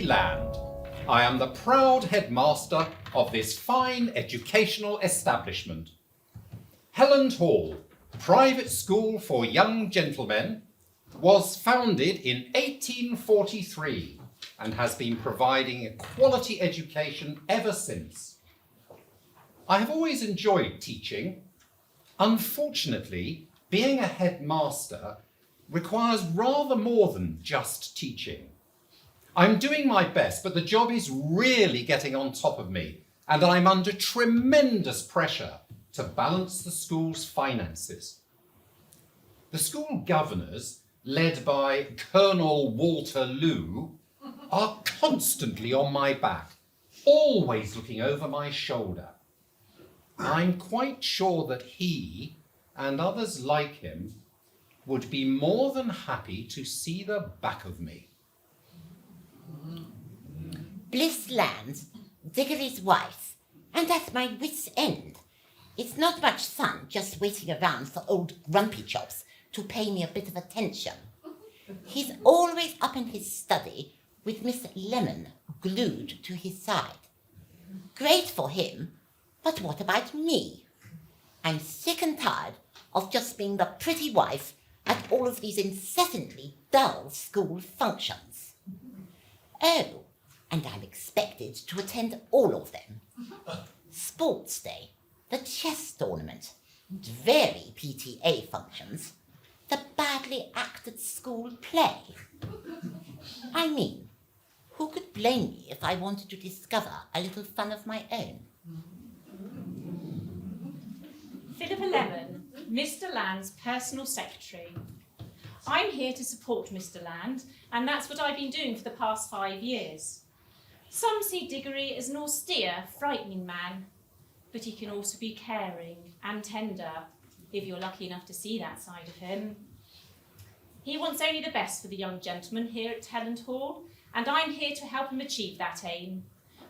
Land. I am the proud headmaster of this fine educational establishment. Helland Hall, private school for young gentlemen, was founded in 1843 and has been providing a quality education ever since. I have always enjoyed teaching. Unfortunately, being a headmaster requires rather more than just teaching. I'm doing my best, but the job is really getting on top of me, and I'm under tremendous pressure to balance the school's finances. The school governors, led by Colonel Walter Loo, are constantly on my back, always looking over my shoulder. I'm quite sure that he and others like him would be more than happy to see the back of me. Bliss lands, Diggory's wife, and at my wit's end. It's not much fun just waiting around for old Grumpy Chops to pay me a bit of attention. He's always up in his study with Miss Lemon glued to his side. Great for him, but what about me? I'm sick and tired of just being the pretty wife at all of these incessantly dull school functions. Oh, and I'm expected to attend all of them. Sports day, the chess tournament, very PTA functions, the badly acted school play. I mean, who could blame me if I wanted to discover a little fun of my own? Philippa Lemon, Mr. Land's personal secretary. I'm here to support Mr. Land, and that's what I've been doing for the past 5 years. Some see Diggory as an austere, frightening man, but he can also be caring and tender, if you're lucky enough to see that side of him. He wants only the best for the young gentleman here at Helland Hall, and I'm here to help him achieve that aim.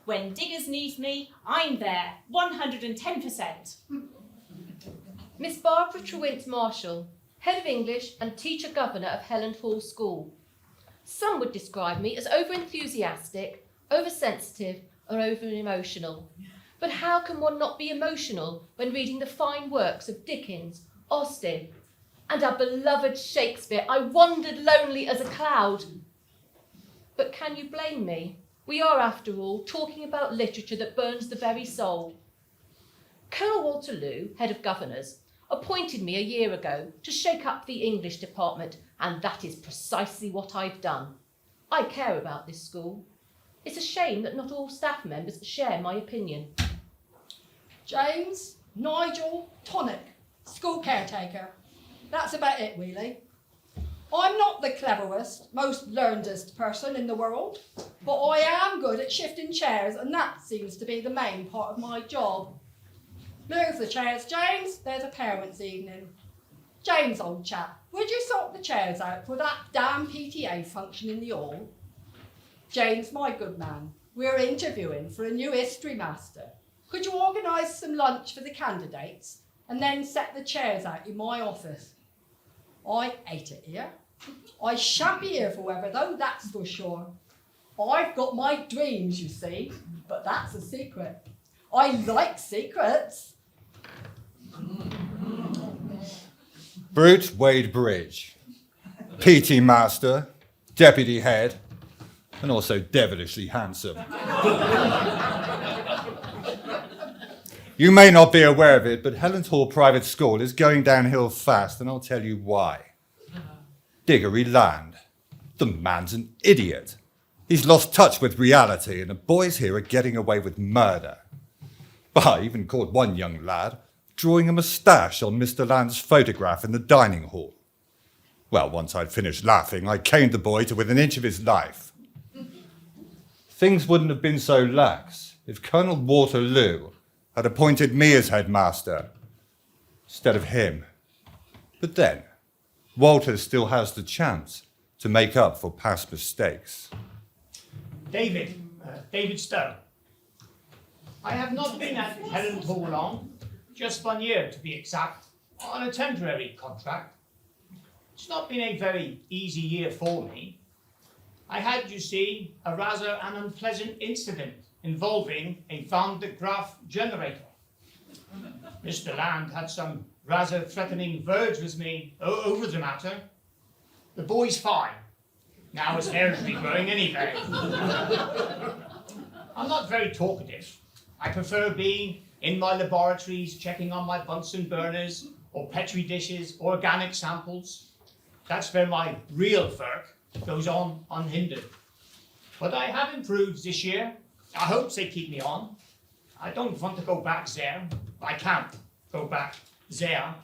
When Diggers need me, I'm there, 110%. Miss Barbara Trewint Marshall, Head of English and Teacher Governor of Helland Hall School. Some would describe me as over-enthusiastic, over-sensitive or over-emotional. But how can one not be emotional when reading the fine works of Dickens, Austen, and our beloved Shakespeare? I wandered lonely as a cloud. But can you blame me? We are, after all, talking about literature that burns the very soul. Colonel Walter Loo, Head of Governors, appointed me a year ago to shake up the English department, and that is precisely what I've done. I care about this school. It's a shame that not all staff members share my opinion. James, Nigel, Tonic, school caretaker. That's about it, really. I'm not the cleverest, most learnedest person in the world, but I am good at shifting chairs, and that seems to be the main part of my job. There's the chairs, James. There's a parents' evening. James, old chap, would you sort the chairs out for that damn PTA function in the hall? James, my good man, we're interviewing for a new history master. Could you organise some lunch for the candidates and then set the chairs out in my office? I hate it here. I shan't be here forever, though, that's for sure. I've got my dreams, you see, but that's a secret. I like secrets. Brute Wade Bridge, PT Master, Deputy Head, and also devilishly handsome. You may not be aware of it, but Helland Hall Private School is going downhill fast, and I'll tell you why. Diggory Land. The man's an idiot. He's lost touch with reality, and the boys here are getting away with murder. I even caught one young lad drawing a moustache on Mr. Land's photograph in the dining hall. Well, once I'd finished laughing, I caned the boy to within an inch of his life. Things wouldn't have been so lax if Colonel Walter Loo had appointed me as headmaster instead of him. But then, Walter still has the chance to make up for past mistakes. David Stone. I have not been at Helland Hall long, just 1 year to be exact, on a temporary contract. It's not been a very easy year for me. I had, you see, a rather an unpleasant incident involving a Van de Graaff generator. Mr. Land had some rather threatening words with me over the matter. The boy's fine. Now his hair is regrowing anyway. I'm not very talkative. I prefer being in my laboratories, checking on my Bunsen burners, or Petri dishes, organic samples. That's where my real work goes on unhindered. But I have improved this year. I hope they keep me on. I don't want to go back there. I can't go back there.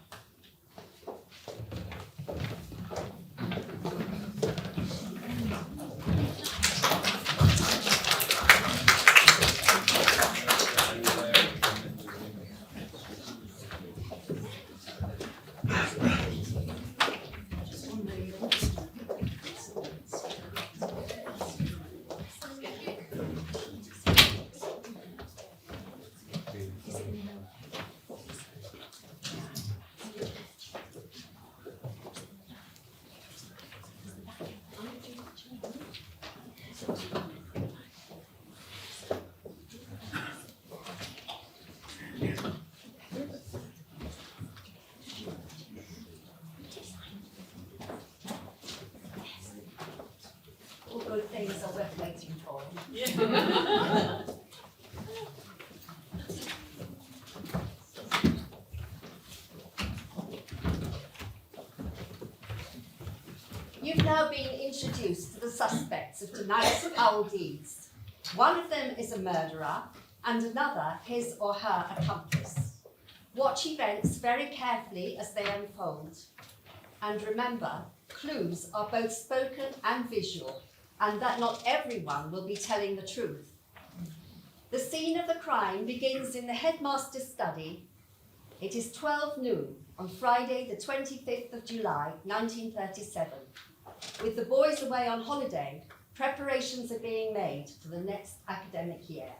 All good things are worth waiting for. You've now been introduced to the suspects of tonight's foul deeds. One of them is a murderer and another his or her accomplice. Watch events very carefully as they unfold. And remember, clues are both spoken and visual, and that not everyone will be telling the truth. The scene of the crime begins in the headmaster's study. It is 12 noon on Friday the 25th of July 1937. With the boys away on holiday, preparations are being made for the next academic year.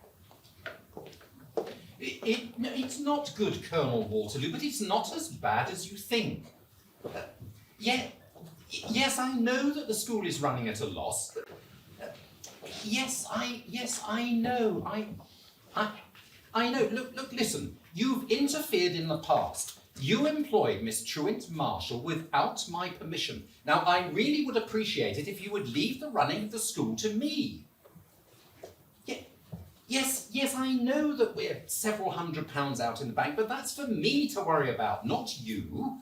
It's not good, Colonel Waterloo, but it's not as bad as you think. Yes, I know that the school is running at a loss. Yes, I know. I know. Look, listen. You've interfered in the past. You employed Miss Truant Marshall without my permission. Now, I really would appreciate it if you would leave the running of the school to me. Yes, I know that we're several £100 out in the bank, but that's for me to worry about, not you.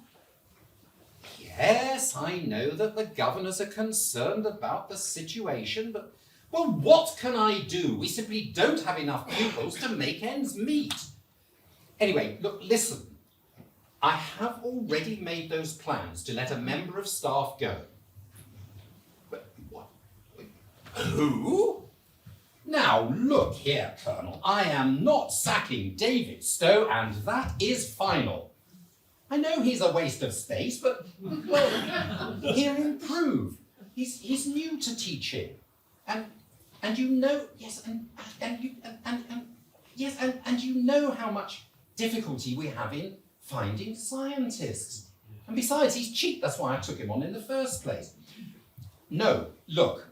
Yes, I know that the governors are concerned about the situation, but, well, what can I do? We simply don't have enough pupils to make ends meet. Anyway, look, listen. I have already made those plans to let a member of staff go. But what? Who? Now, look here, Colonel. I am not sacking David Stowe, and that is final. I know he's a waste of space, but, well, he'll improve. He's new to teaching. And you know, yes, and you know how much difficulty we have in finding scientists. And besides, he's cheap. That's why I took him on in the first place. No, look,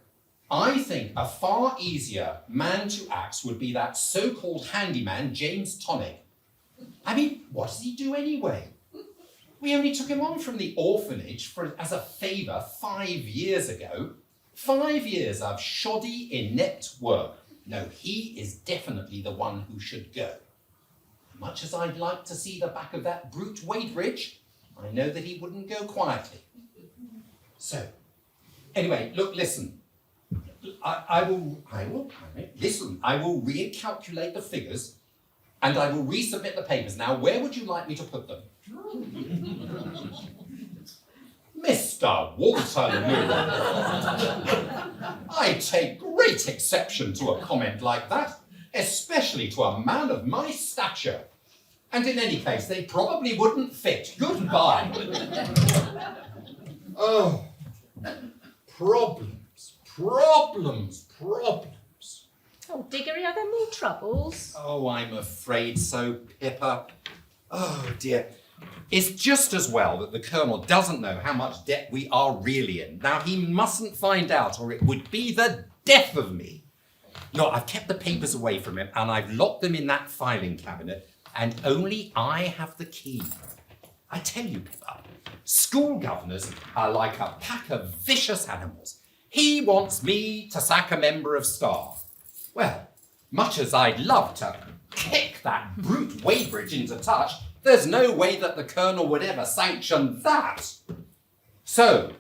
I think a far easier man to axe would be that so-called handyman, James Tonic. I mean, what does he do anyway? We only took him on from the orphanage as a favour 5 years ago. 5 years of shoddy, inept work. No, he is definitely the one who should go. Much as I'd like to see the back of that brute Wadebridge, I know that he wouldn't go quietly. So, anyway, look, listen. I will recalculate the figures and I will resubmit the papers. Now, where would you like me to put them? Mr. Waterloo, I take great exception to a comment like that, especially to a man of my stature. And in any case, they probably wouldn't fit. Goodbye. Oh, problems. Oh, Diggory, are there more troubles? Oh, I'm afraid so, Pippa. Oh, dear. It's just as well that the Colonel doesn't know how much debt we are really in. Now, he mustn't find out or it would be the death of me. Look, I've kept the papers away from him and I've locked them in that filing cabinet and only I have the key. I tell you, Pippa, school governors are like a pack of vicious animals. He wants me to sack a member of staff. Well, much as I'd love to kick that brute Weybridge into touch, there's no way that the Colonel would ever sanction that. So,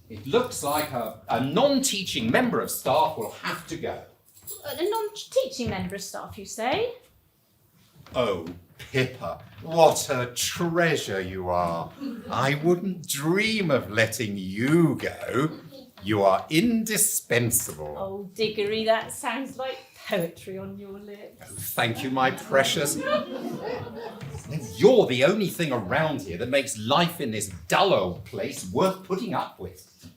it looks like a non-teaching member of staff will have to go. A non-teaching member of staff, you say? Oh, Pippa, what a treasure you are. I wouldn't dream of letting you go. You are indispensable. Oh, Diggory, that sounds like poetry on your lips. Thank you, my precious. You're the only thing around here that makes life in this dull old place worth putting up with.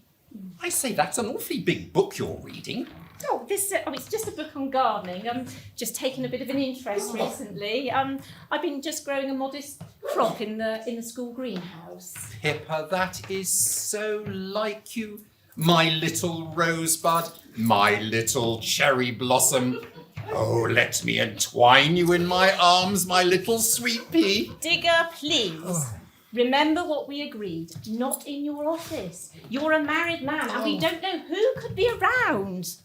I say, that's an awfully big book you're reading. Oh, it's just a book on gardening. Just taken a bit of an interest recently. I've been just growing a modest crop in the school greenhouse. Pippa, that is so like you. My little rosebud, my little cherry blossom. Oh, let me entwine you in my arms, my little sweet pea. Digger, please. Remember what we agreed. Not in your office. You're a married man and we don't know who could be around.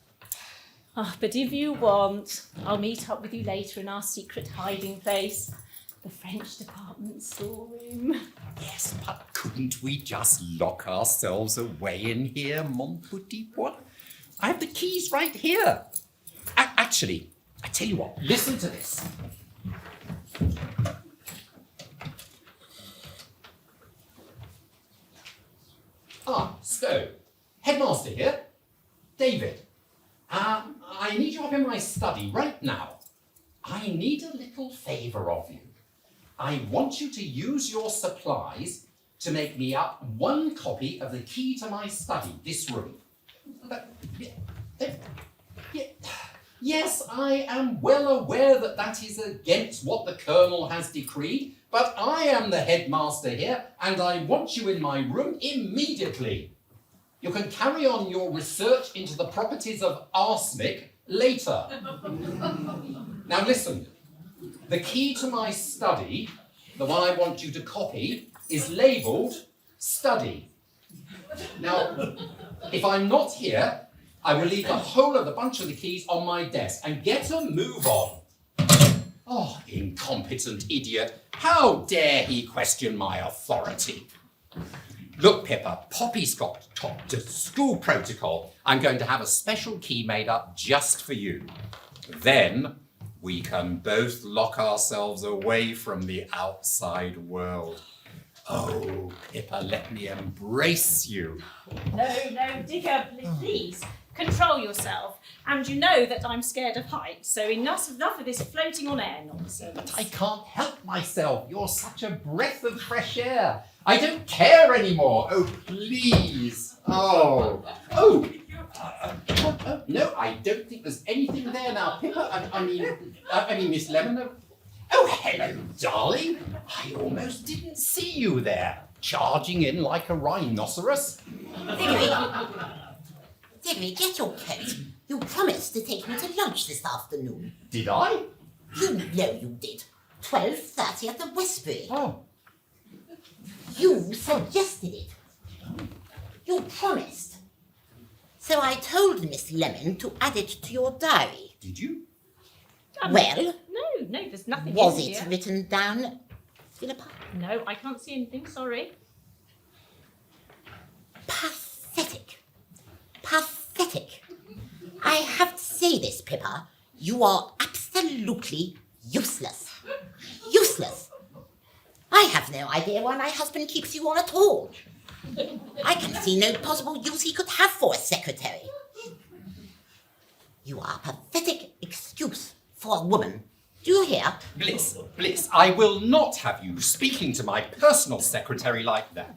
Oh, but if you want, I'll meet up with you later in our secret hiding place. The French department storeroom. Yes, but couldn't we just lock ourselves away in here, mon petit pois? I have the keys right here. Actually, I tell you what, listen to this. So, headmaster here, David. I need you up in my study right now. I need a little favour of you. I want you to use your supplies to make me up one copy of the key to my study, this room. Yes, I am well aware that that is against what the Colonel has decreed, but I am the headmaster here and I want you in my room immediately. You can carry on your research into the properties of arsenic later. Now listen, the key to my study, the one I want you to copy, is labelled study. Now, if I'm not here, I will leave the whole of the bunch of the keys on my desk and get a move on. Oh, incompetent idiot. How dare he question my authority? Look, Pippa, Poppy's got to school protocol. I'm going to have a special key made up just for you. Then we can both lock ourselves away from the outside world. Oh, Pippa, let me embrace you. No, Digger, please. Control yourself. And you know that I'm scared of heights, so enough of this floating on air nonsense. But I can't help myself. You're such a breath of fresh air. I don't care anymore. Oh, please. Oh. No, I don't think there's anything there now, Pippa. I mean, Miss Lemon. Oh, hello, darling. I almost didn't see you there, charging in like a rhinoceros. Diggory, get your coat. You promised to take me to lunch this afternoon. Did I? You know you did. 12:30 at the Westbury. Oh. You suggested it. You promised. So I told Miss Lemon to add it to your diary. Did you? Well? No, there's nothing Was in it here. written down, Philippa? No, I can't see anything, sorry. Pathetic. I have to say this, Pippa. You are absolutely useless. I have no idea why my husband keeps you on at all. I can see no possible use he could have for a secretary. You are a pathetic excuse for a woman. Do you hear? Bliss, I will not have you speaking to my personal secretary like that.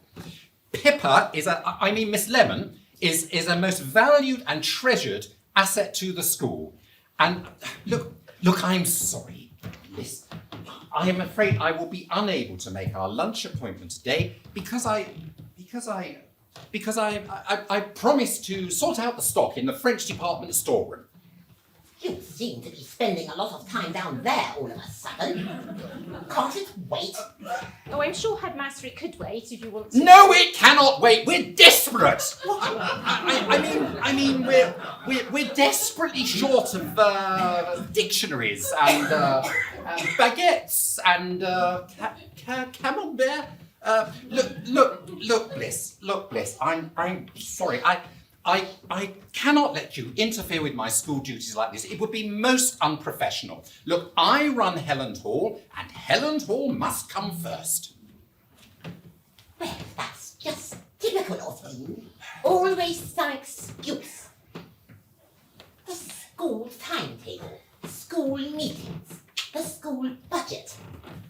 Pippa Miss Lemon is a most valued and treasured asset to the school. And look, I'm sorry, Bliss. I am afraid I will be unable to make our lunch appointment today because I promised to sort out the stock in the French department storeroom. You seem to be spending a lot of time down there all of a sudden. Can't it wait? Oh, I'm sure, Headmaster, it could wait if you want to. No, it cannot wait. We're desperate. I mean, we're desperately short of dictionaries and baguettes and camembert. Look, Bliss. I'm sorry. I cannot let you interfere with my school duties like this. It would be most unprofessional. Look, I run Helland Hall, and Helland Hall must come first. Well, that's just typical of you. Always some excuse. The school timetable, school meetings, the school budget,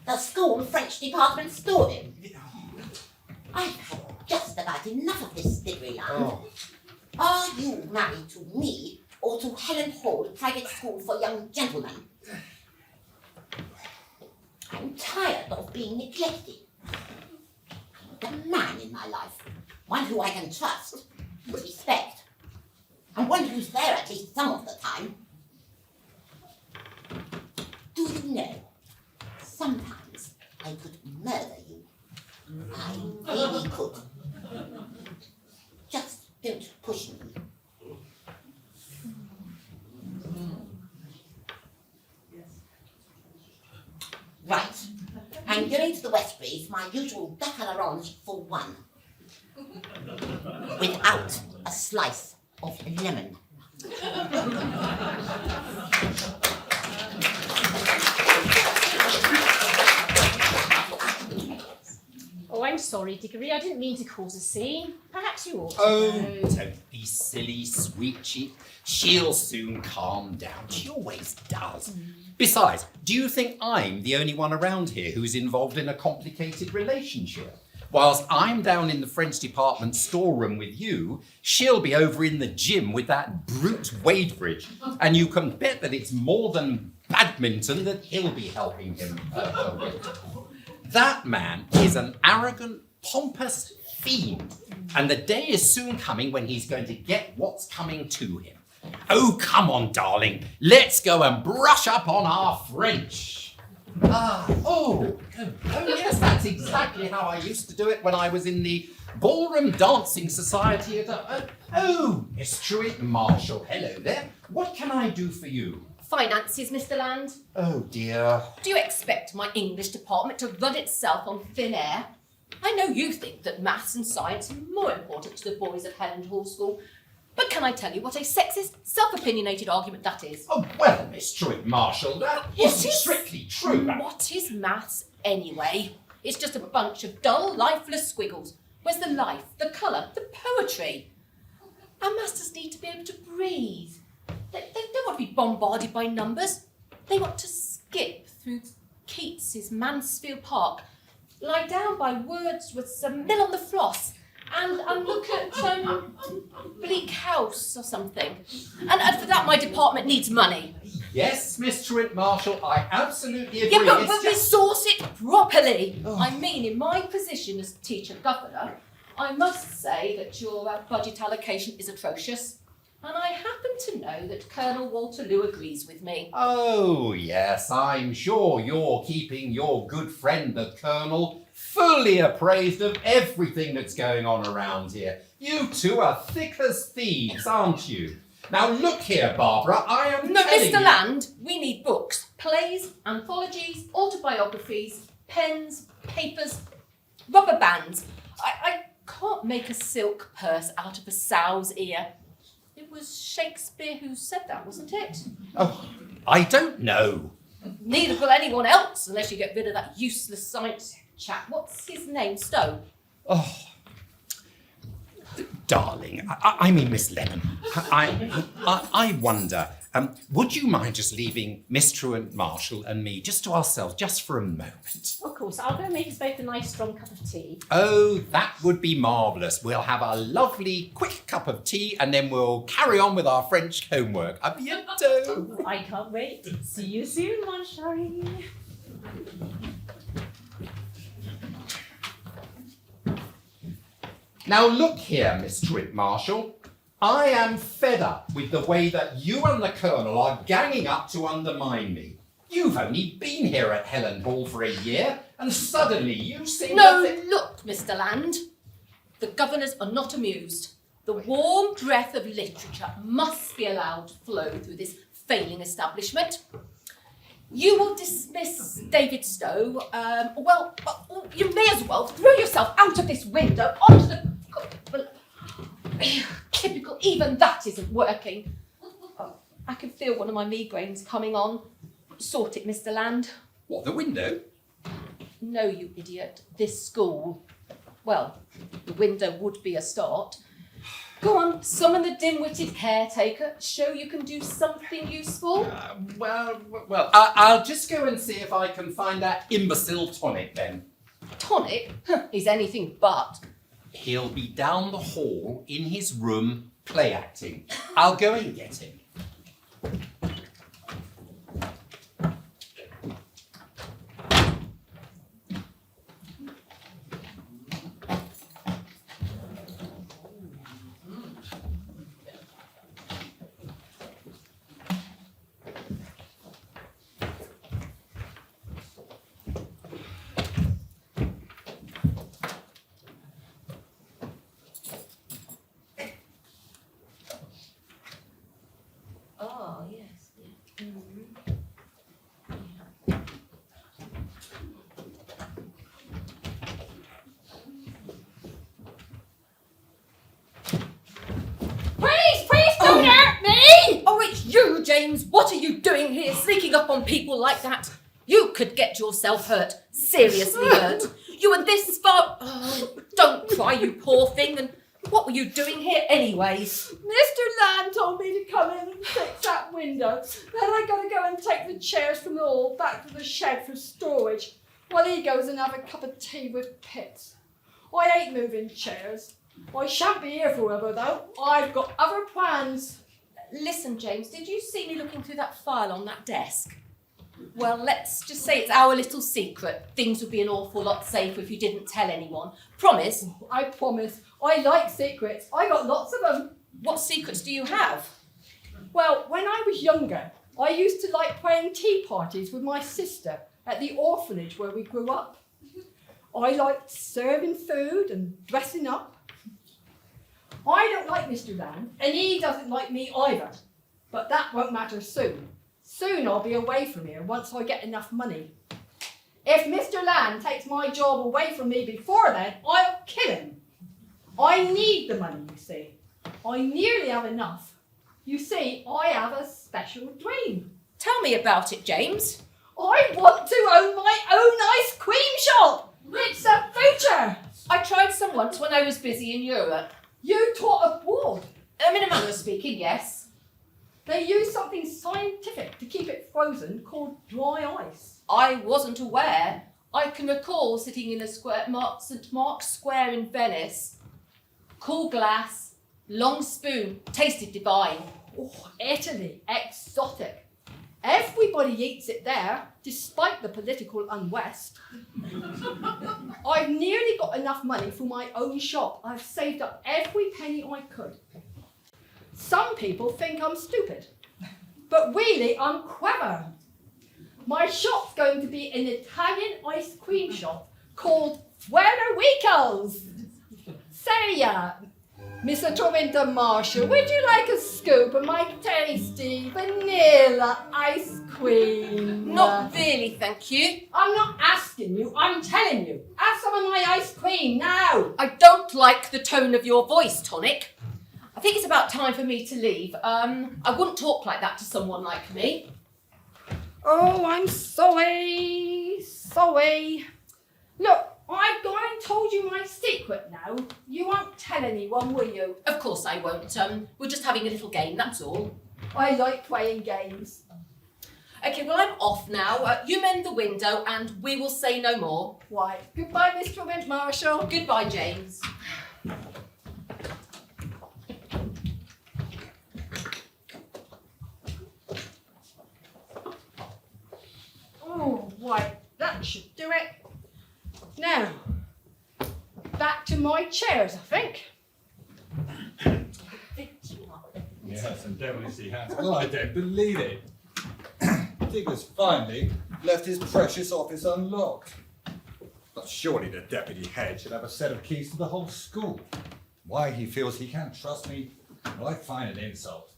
the school French department storeroom. I've had just about enough of this, Diggoryland. Oh. Are you married to me or to Helland Hall Private School for Young Gentlemen? I'm tired of being neglected. I need a man in my life, one who I can trust, respect, and one who's there at least some of the time. Do you know, sometimes I could murder you. I really could. Just don't push me. Right. I'm going to the Westbury for my usual duck à l'orange for one. Without a slice of lemon. Oh, I'm sorry, Diggory. I didn't mean to cause a scene. Perhaps you ought to. Oh, know. don't be silly, sweet cheek. She'll soon calm down. She always does. Besides, do you think I'm the only one around here who's involved in a complicated relationship? Whilst I'm down in the French department storeroom with you, she'll be over in the gym with that brute Wadebridge. And you can bet that it's more than badminton that he'll be helping him with. That man is an arrogant, pompous fiend. And the day is soon coming when he's going to get what's coming to him. Oh, come on, darling. Let's go and brush up on our French. Oh, yes, that's exactly how I used to do it when I was in the ballroom dancing society at Miss Truett Marshall. Hello there. What can I do for you? Finances, Mr. Land. Oh, dear. Do you expect my English department to run itself on thin air? I know you think that maths and science are more important to the boys of Helland Hall School, but can I tell you what a sexist, self-opinionated argument that is? Oh, well, Miss Truett Marshall, that isn't strictly true. What is maths anyway? It's just a bunch of dull, lifeless squiggles. Where's the life, the colour, the poetry? Our masters need to be able to breathe. They don't want to be bombarded by numbers. They want to skip through Keats's Mansfield Park, lie down by Wordsworth's Mill on the Floss, and look at Bleak House or something. And for that, my department needs money. Yes, Miss Truett Marshall, I absolutely agree. Yeah, but It's just- resource it properly. I mean, in my position as teacher governor, I must say that your budget allocation is atrocious. And I happen to know that Colonel Waterloo agrees with me. Oh, yes, I'm sure you're keeping your good friend, the Colonel, fully appraised of everything that's going on around here. You two are thick as thieves, aren't you? Now, look here, Barbara, I am No, telling Mr. you... Land, we need books, plays, anthologies, autobiographies, pens, papers, rubber bands. I can't make a silk purse out of a sow's ear. It was Shakespeare who said that, wasn't it? Oh, I don't know. Neither will anyone else, unless you get rid of that useless science chap. What's his name? Stowe? Oh, darling, I mean Miss Lemon, I wonder, would you mind just leaving Miss Truett Marshall and me just to ourselves, just for a moment? Of course, I'll go make us both a nice strong cup of tea. Oh, that would be marvellous. We'll have a lovely quick cup of tea and then we'll carry on with our French homework. A bientôt. I can't wait. See you soon, mon chéri. Now look here, Miss Trent Marshall. I am fed up with the way that you and the Colonel are ganging up to undermine me. You've only been here at Helland Hall for a year, and suddenly you seem No, to think... look, Mr. Land. The governors are not amused. The warm breath of literature must be allowed to flow through this failing establishment. You will dismiss David Stowe. You may as well throw yourself out of this window onto the... Typical, even that isn't working. I can feel one of my migraines coming on. Sort it, Mr. Land. What, the window? No, you idiot. This school. Well, the window would be a start. Go on, summon the dim-witted caretaker. Show you can do something useful. I'll just go and see if I can find that imbecile Tonic then. Tonic? He's anything but. He'll be down the hall in his room play acting. I'll go and get him. Oh, yes. Yeah. Please, don't hurt me! Oh, it's you, James. What are you doing here, sneaking up on people like that? You could get yourself hurt, seriously hurt. You were this far... Oh, don't cry, you poor thing. And what were you doing here anyway? Mr. Land told me to come in and fix that window. Then I got to go and take the chairs from the hall back to the shed for storage, while he goes and have a cup of tea with Pitts. I ain't moving chairs. I shan't be here forever, though. I've got other plans. Listen, James, did you see me looking through that file on that desk? Well, let's just say it's our little secret. Things would be an awful lot safer if you didn't tell anyone. Promise? I promise. I like secrets. I got lots of them. What secrets do you have? Well, when I was younger, I used to like playing tea parties with my sister at the orphanage where we grew up. I liked serving food and dressing up. I don't like Mr. Land, and he doesn't like me either. But that won't matter soon. Soon I'll be away from here once I get enough money. If Mr. Land takes my job away from me before then, I'll kill him. I need the money, you see. I nearly have enough. You see, I have a special dream. Tell me about it, James. I want to own my own ice cream shop. It's a future. I tried some once when I was busy in Europe. You taught abroad. In a manner of speaking, yes. They use something scientific to keep it frozen called dry ice. I wasn't aware. I can recall sitting in a St. Mark's Square in Venice. Cool glass, long spoon, tasted divine. Oh, Italy, exotic. Everybody eats it there, despite the political unrest. I've nearly got enough money for my own shop. I've saved up every penny I could. Some people think I'm stupid, but really I'm clever. My shop's going to be an Italian ice cream shop called Fuericos. Say, Mr. Trent Marshall, would you like a scoop of my tasty vanilla ice cream? Not really, thank you. I'm not asking you, I'm telling you. Have some of my ice cream now. I don't like the tone of your voice, Tonic. I think it's about time for me to leave. I wouldn't talk like that to someone like me. Oh, I'm sorry. Look, I've gone and told you my secret now. You won't tell anyone, will you? Of course I won't. We're just having a little game, that's all. I like playing games. Okay, well, I'm off now. You mend the window and we will say no more. Right, goodbye, Mr. Trent Marshall. Goodbye, James. Oh, right, that should do it. Now, Back to my chairs, I think. Yes, and devilish he has. Well, I don't believe it. Digger's finally left his precious office unlocked. But surely the deputy head should have a set of keys to the whole school. Why he feels he can't trust me, well, I find an insult.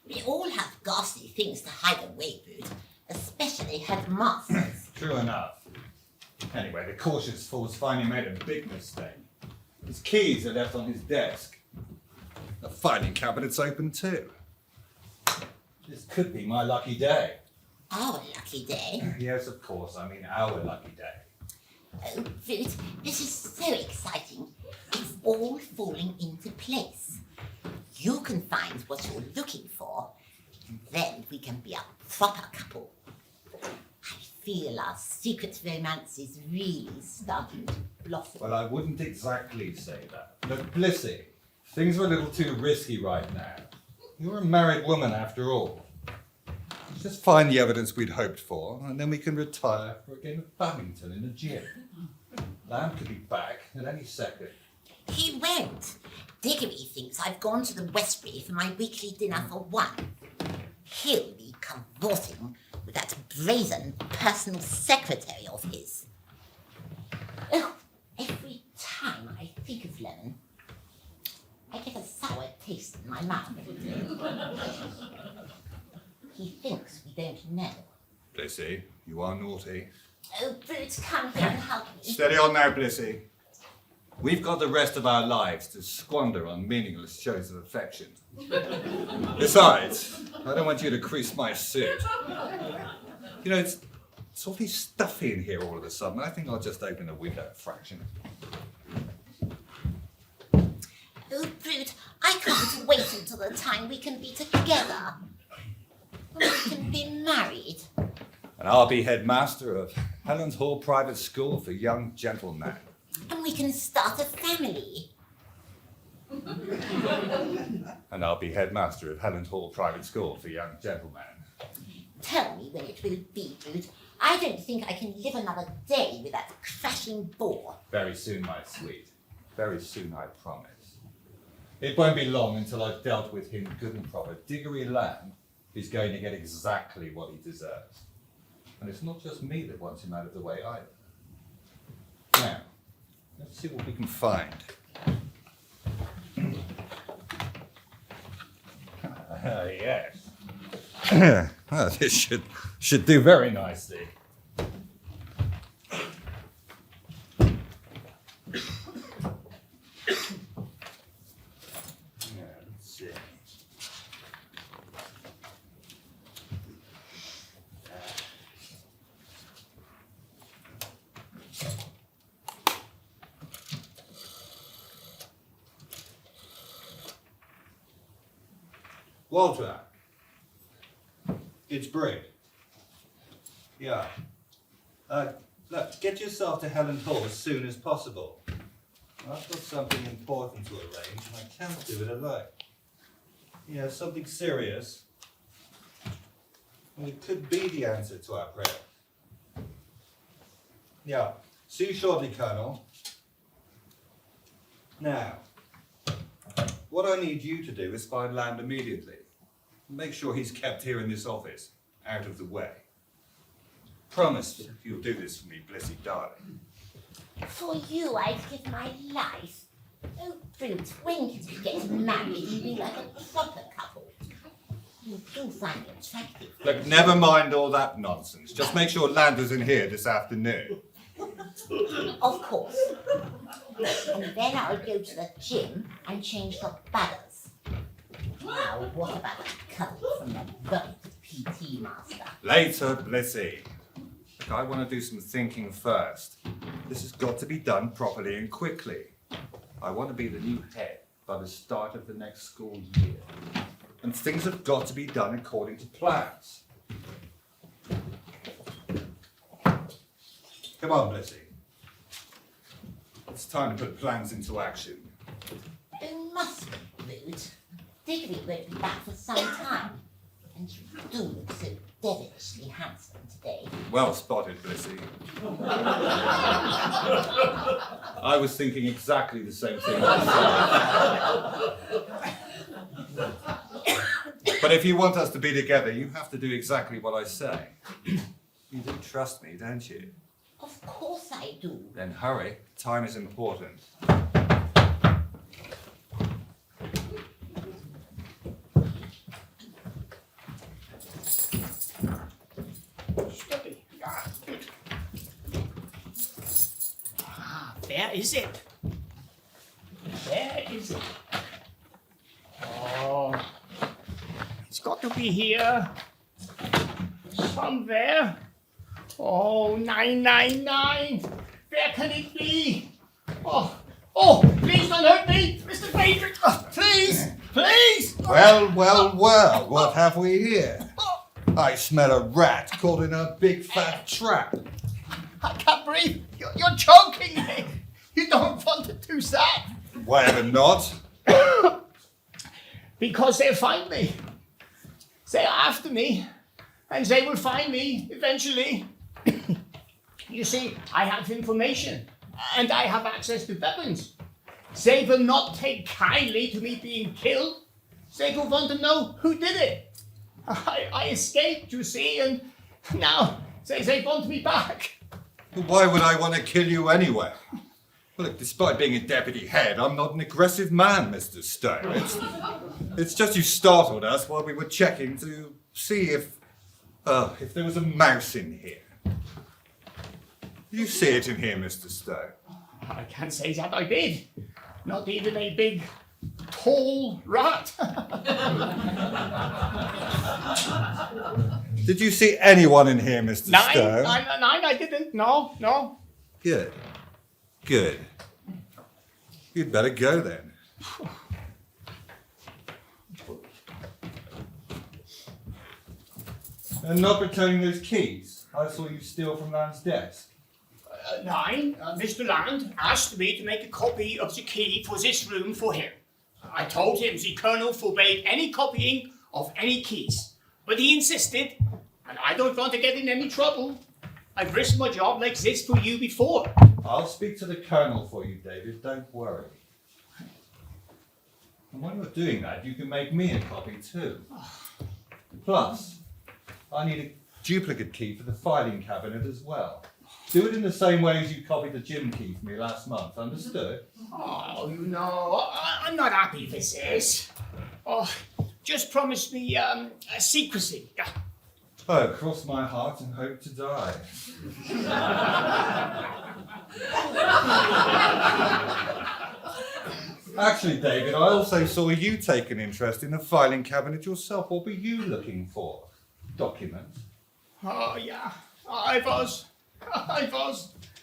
We all have ghastly things to hide away, Brute, especially headmasters. True enough. Anyway, the cautious fool's finally made a big mistake. His keys are left on his desk. The filing cabinet's open too. This could be my lucky day. Our lucky day. Yes, of course, I mean our lucky day. Oh, Brute, this is so exciting. It's all falling into place. You can find what you're looking for, and then we can be a proper couple. I feel our secret romance is really starting to blossom. Well, I wouldn't exactly say that. Look, Blissy, things are a little too risky right now. You're a married woman after all. Just find the evidence we'd hoped for, and then we can retire for a game of badminton in the gym. Lamb could be back at any second. He won't. Diggory thinks I've gone to the Westbury for my weekly dinner for one. He'll be cavorting with that brazen personal secretary of his. Oh, every time I think of Lemon, I get a sour taste in my mouth. He thinks we don't know. Blissy, you are naughty. Oh, Brute, come here and help me. Steady on now, Blissy. We've got the rest of our lives to squander on meaningless shows of affection. Besides, I don't want you to crease my suit. You know, it's awfully stuffy in here all of a sudden. I think I'll just open the window a fraction. Oh, Brute, I can't wait until the time we can be together. We can be married. And I'll be headmaster of Helland Hall Private School for Young Gentlemen. And we can start a family. And I'll be headmaster of Helland Hall Private School for Young Gentlemen. Tell me when it will be, Brute. I don't think I can live another day with that crashing bore. Very soon, my sweet. Very soon, I promise. It won't be long until I've dealt with him good and proper. Diggory Lamb is going to get exactly what he deserves. And it's not just me that wants him out of the way either. Now, let's see what we can find. Yes. Well, this should do very nicely. Let's see. Walter, it's Brig. Yeah. Look, get yourself to Helland Hall as soon as possible. I've got something important to arrange, and I can't do it alone. Yeah, something serious. And it could be the answer to our prayer. Yeah. See you shortly, Colonel. Now, what I need you to do is find Land immediately. Make sure he's kept here in this office, out of the way. Promise you'll do this for me, Blissy darling. For you, I'd give my life. Oh, Brute, when did we get married and be like a proper couple? You do find me attractive. Look, never mind all that nonsense. Just make sure Lander's in here this afternoon. Of course. And then I'll go to the gym and change the butters. Now, what about a cut from the right PT master? Later, Blissy. Look, I want to do some thinking first. This has got to be done properly and quickly. I want to be the new head by the start of the next school year. And things have got to be done according to plans. Come on, Blissy. It's time to put plans into action. It must be, Brute. Diggory won't be back for some time. And you do look so devilishly handsome today. Well spotted, Blissy. I was thinking exactly the same thing myself. But if you want us to be together, you have to do exactly what I say. You do trust me, don't you? Of course I do. Then hurry. Time is important. Steady. Good. There is it. There is it. Oh, it's got to be here. Somewhere. Oh, 999. Where can it be? Oh, please don't hurt me, Mr. Favourite. Please. Well, what have we here? I smell a rat caught in a big fat trap. I can't breathe. You're choking me. You don't want to do that. Why ever not? Because they'll find me. They're after me. And they will find me eventually. You see, I have information. And I have access to weapons. They will not take kindly to me being killed. They will want to know who did it. I escaped, you see, and now they want me back. But why would I want to kill you anyway? Well, look, despite being a deputy head, I'm not an aggressive man, Mr. Stowe. It's just you startled us while we were checking to see if there was a mouse in here. You see it in here, Mr. Stowe? I can't say that I did. Not even a big, tall rat. Did you see anyone in here, Mr. Stowe? Nine, I didn't. No. Good. You'd better go then. And not returning those keys I saw you steal from Land's desk. Mr. Land asked me to make a copy of the key for this room for him. I told him the Colonel forbade any copying of any keys. But he insisted, and I don't want to get in any trouble. I've risked my job like this for you before. I'll speak to the Colonel for you, David, don't worry. And when you're doing that, you can make me a copy too. Plus, I need a duplicate key for the filing cabinet as well. Do it in the same way as you copied the gym key for me last month, understood? Oh, you know, I'm not happy with this. Oh, just promise me secrecy. Oh, cross my heart and hope to die. Actually, David, I also saw you take an interest in the filing cabinet yourself. What were you looking for? Documents? Oh, yeah, I was.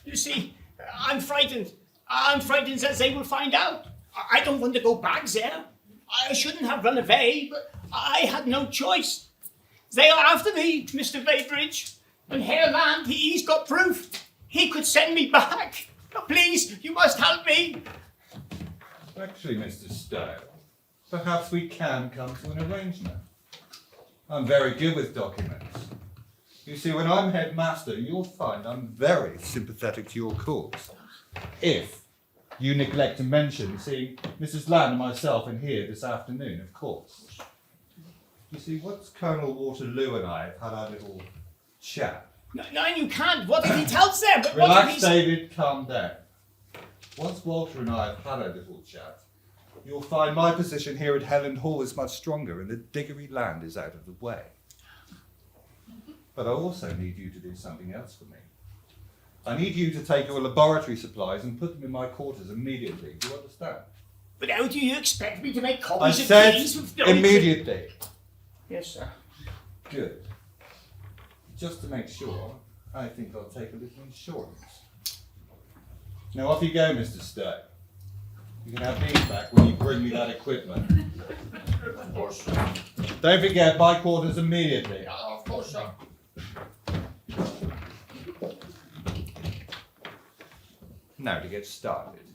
You see, I'm frightened. I'm frightened that they will find out. I don't want to go back there. I shouldn't have run away, but I had no choice. They are after me, Mr. Weybridge. And Helland, he's got proof. He could send me back. Please, you must help me. Actually, Mr. Stowe, perhaps we can come to an arrangement. I'm very good with documents. You see, when I'm headmaster, you'll find I'm very sympathetic to your cause. If you neglect to mention seeing Mrs. Land and myself in here this afternoon, of course. You see, once Colonel Waterloo and I have had our little chat. No, you can't. What if he tells them? But Relax, David, calm down. Once Walter and I have had our little chat, you'll find my position here at Helland Hall is much stronger and the Diggory land is out of the way. But I also need you to do something else for me. I need you to take your laboratory supplies and put them in my quarters immediately. Do you understand? But how do you expect me to make I copies of said keys with no immediately. Yes, sir. Good. Just to make sure, I think I'll take a little insurance. Now off you go, Mr. Stowe. You can have these back when you bring me that equipment. Of course, sir. Don't forget, my quarters immediately. Of course, sir. Now to get started.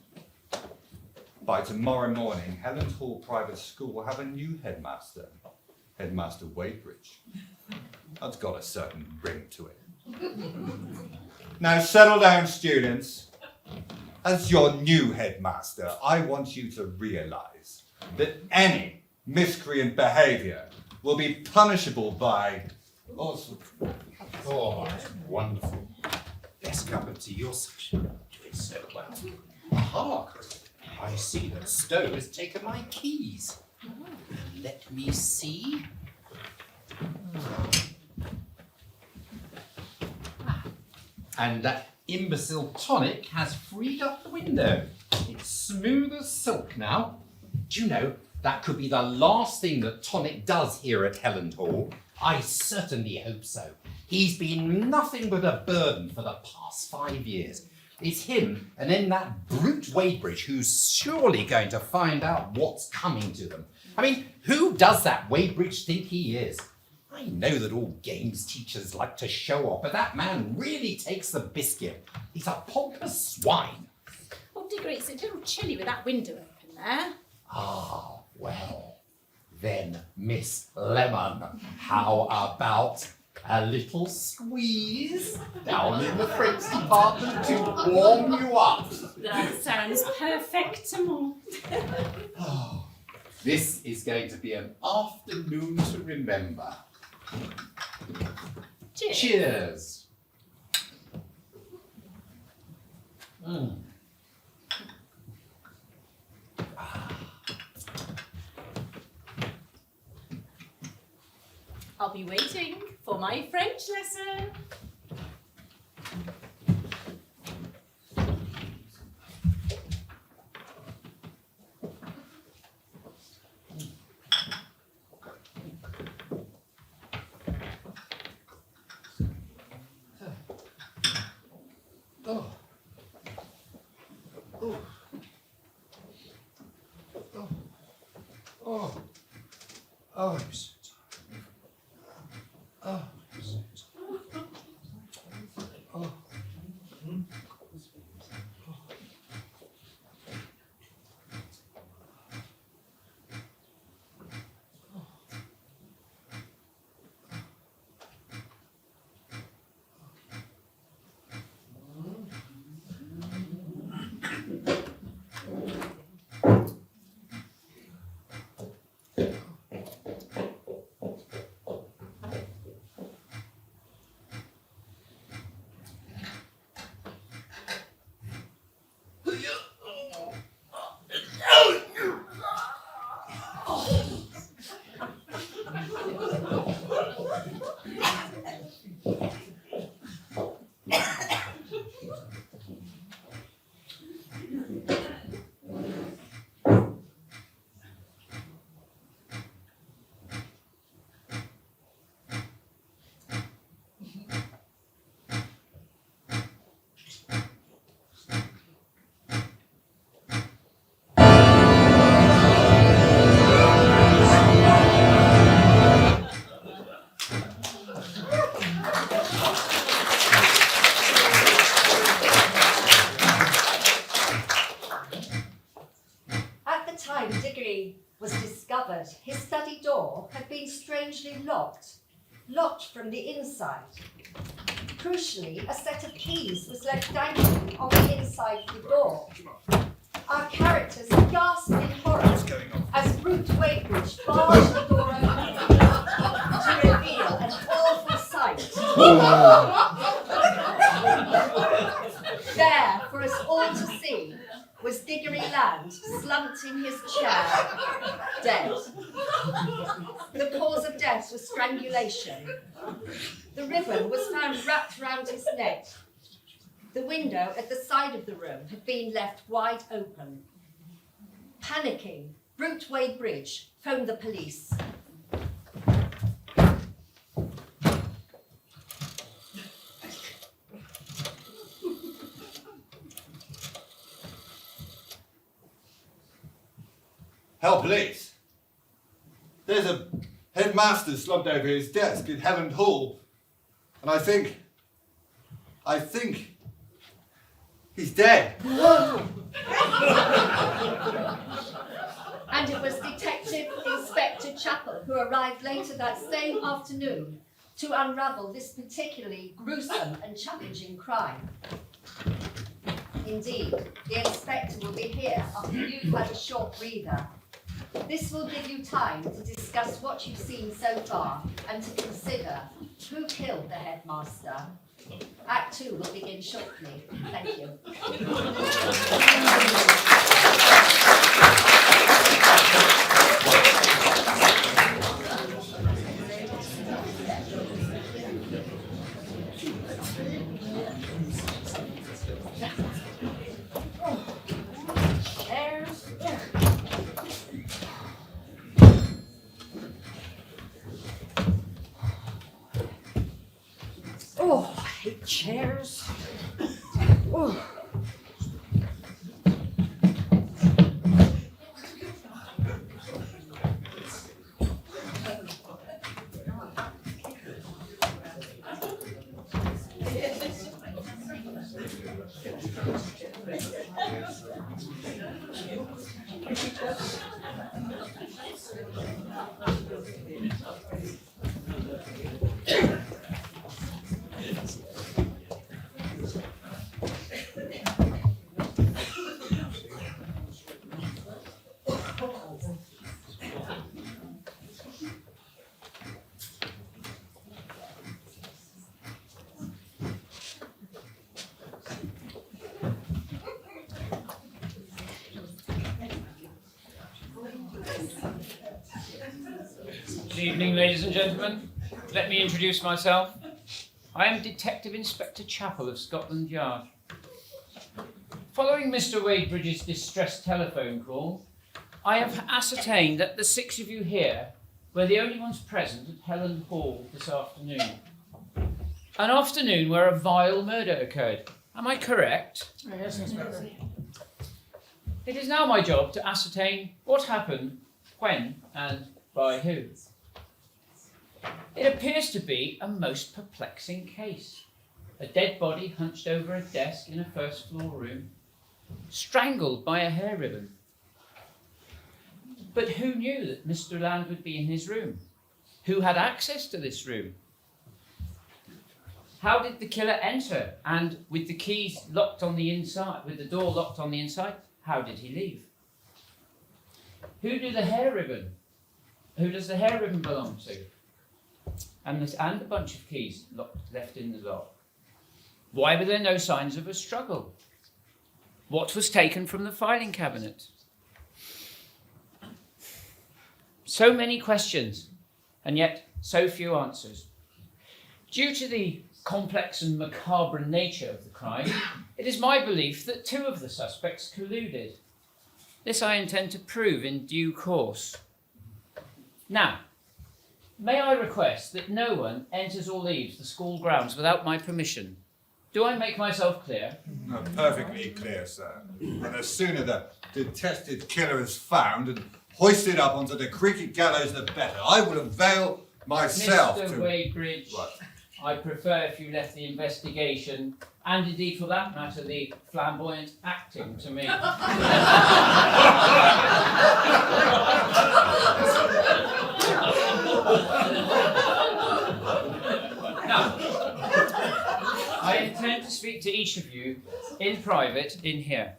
By tomorrow morning, Helland Hall Private School will have a new headmaster, Headmaster Weybridge. That's got a certain ring to it. Now settle down, students. As your new headmaster, I want you to realise that any miscreant behaviour will be punishable by all sorts of... Oh, that's wonderful. Best cup of tea. You're doing so well. Hark! I see that Stowe has taken my keys. Let me see. And that imbecile Tonic has freed up the window. It's smooth as silk now. Do you know, that could be the last thing that Tonic does here at Helland Hall. I certainly hope so. He's been nothing but a burden for the past 5 years. It's him and then that brute Wadebridge who's surely going to find out what's coming to them. I mean, who does that Wadebridge think he is? I know that all games teachers like to show off, but that man really takes the biscuit. He's a pompous swine. Oh, Diggory, it's a little chilly with that window open there. Ah, well, then, Miss Lemon, how about a little squeeze down in the French department to warm you up? That sounds perfectamo. Oh, this is going to be an afternoon to remember. Cheers. Cheers. Mm. I'll be waiting for my French lesson. Oh. Oh. Oh. Oh. Oh, I'm so tired. Oh, I'm so tired. Oh. Was discovered, his study door had been strangely locked from the inside. Crucially, a set of keys was left dangling on the inside of the door. Our characters gasped in horror as Brute Wadebridge barged the door open to reveal an awful sight. There, for us all to see, was Diggory Land slumped in his chair, dead. The cause of death was strangulation. The ribbon was found wrapped round his neck. The window at the side of the room had been left wide open. Panicking, Brute Wadebridge phoned the police. Hell, police! There's a headmaster slumped over his desk at Helland Hall, and I think he's dead. And it was Detective Inspector Chappell who arrived later that same afternoon to unravel this particularly gruesome and challenging crime. Indeed, the inspector will be here after you've had a short breather. This will give you time to discuss what you've seen so far and to consider who killed the headmaster. Act 2 will begin shortly. Thank you. Oh, I hate chairs. Oh. Good evening, ladies and gentlemen. Let me introduce myself. I am Detective Inspector Chappell of Scotland Yard. Following Mr. Wadebridge's distress telephone call, I have ascertained that the 6 of you here were the only ones present at Helland Hall this afternoon. An afternoon where a vile murder occurred. Am I correct? Yes, Inspector. It is now my job to ascertain what happened, when, and by who. It appears to be a most perplexing case. A dead body hunched over a desk in a first-floor room, strangled by a hair ribbon. But who knew that Mr. Land would be in his room? Who had access to this room? How did the killer enter? And with the keys locked on the inside, with the door locked on the inside, how did he leave? Who does the hair ribbon belong to? And the bunch of keys left in the lock. Why were there no signs of a struggle? What was taken from the filing cabinet? So many questions, and yet so few answers. Due to the complex and macabre nature of the crime, it is my belief that 2 of the suspects colluded. This I intend to prove in due course. Now, may I request that no one enters or leaves the school grounds without my permission? Do I make myself clear? No, perfectly clear, sir. And the sooner the detested killer is found and hoisted up onto the creaky gallows, the better. I will avail myself Mr. to... Wadebridge, What? I prefer if you left the investigation, and indeed for that matter, the flamboyant acting to me. Now, I intend to speak to each of you in private in here.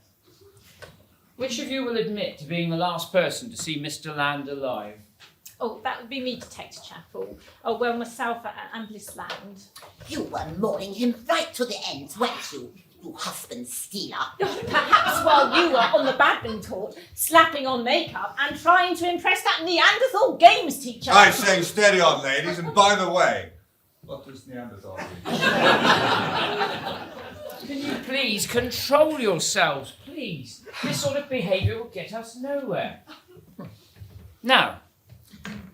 Which of you will admit to being the last person to see Mr. Land alive? Oh, that would be me, Detective Chappell. Oh, well, myself and Bliss Land. You were mauling him right to the end, weren't you? You husband stealer. Perhaps while you were on the badminton court, slapping on makeup and trying to impress that Neanderthal games teacher. I say steady on, ladies, and by the way, what does Neanderthal do? Can you please control yourselves, please? This sort of behaviour will get us nowhere. Now,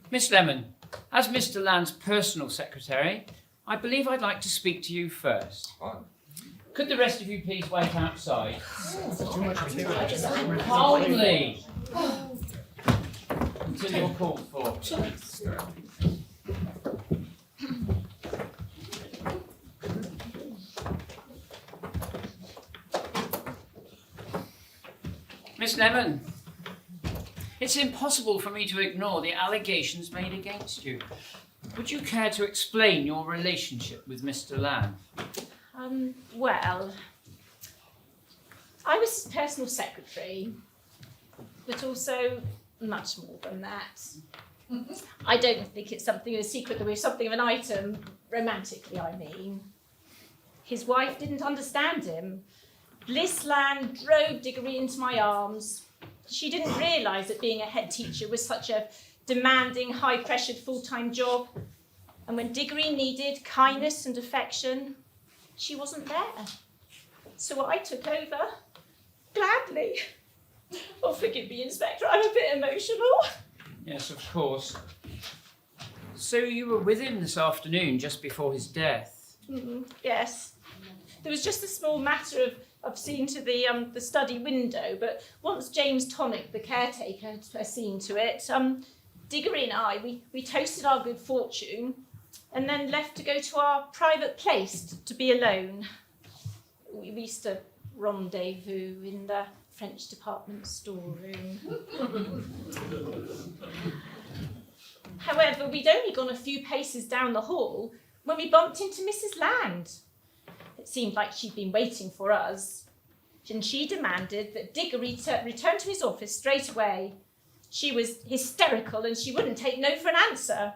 Miss Lemon, as Mr. Land's personal secretary, I believe I'd like to speak to you first. What? Could the rest of you please wait outside? Calmly! Until you're called for. Miss Lemon, it's impossible for me to ignore the allegations made against you. Would you care to explain your relationship with Mr. Lamb? Well, I was his personal secretary, but also much more than that. I don't think it's something of a secret that we're something of an item, romantically I mean. His wife didn't understand him. Bliss Land drove Diggory into my arms. She didn't realise that being a head teacher was such a demanding, high-pressured, full-time job. And when Diggory needed kindness and affection, she wasn't there. So I took over, gladly. Oh, forgive me, Inspector, I'm a bit emotional. Yes, of course. So you were with him this afternoon, just before his death? Yes. There was just a small matter of seeing to the study window, but once James Tonic, the caretaker, had seen to it, Diggory and I, we toasted our good fortune and then left to go to our private place to be alone. We used to rendezvous in the French department storeroom. However, we'd only gone a few paces down the hall when we bumped into Mrs. Land. It seemed like she'd been waiting for us, and she demanded that Diggory return to his office straight away. She was hysterical and she wouldn't take no for an answer.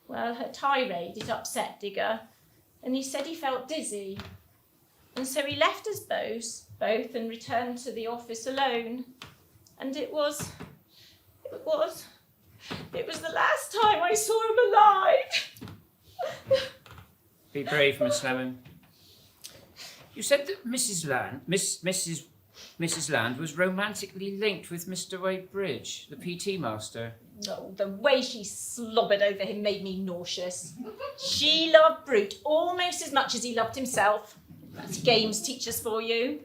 Well, her tirade, it upset Digger, and he said he felt dizzy. And so he left us both and returned to the office alone. And it was the last time I saw him alive. Be brave, Miss Lemon. You said that Mrs. Land was romantically linked with Mr. Weybridge, the PT master. Oh, the way she slobbered over him made me nauseous. She loved Brute almost as much as he loved himself. That's games teachers for you.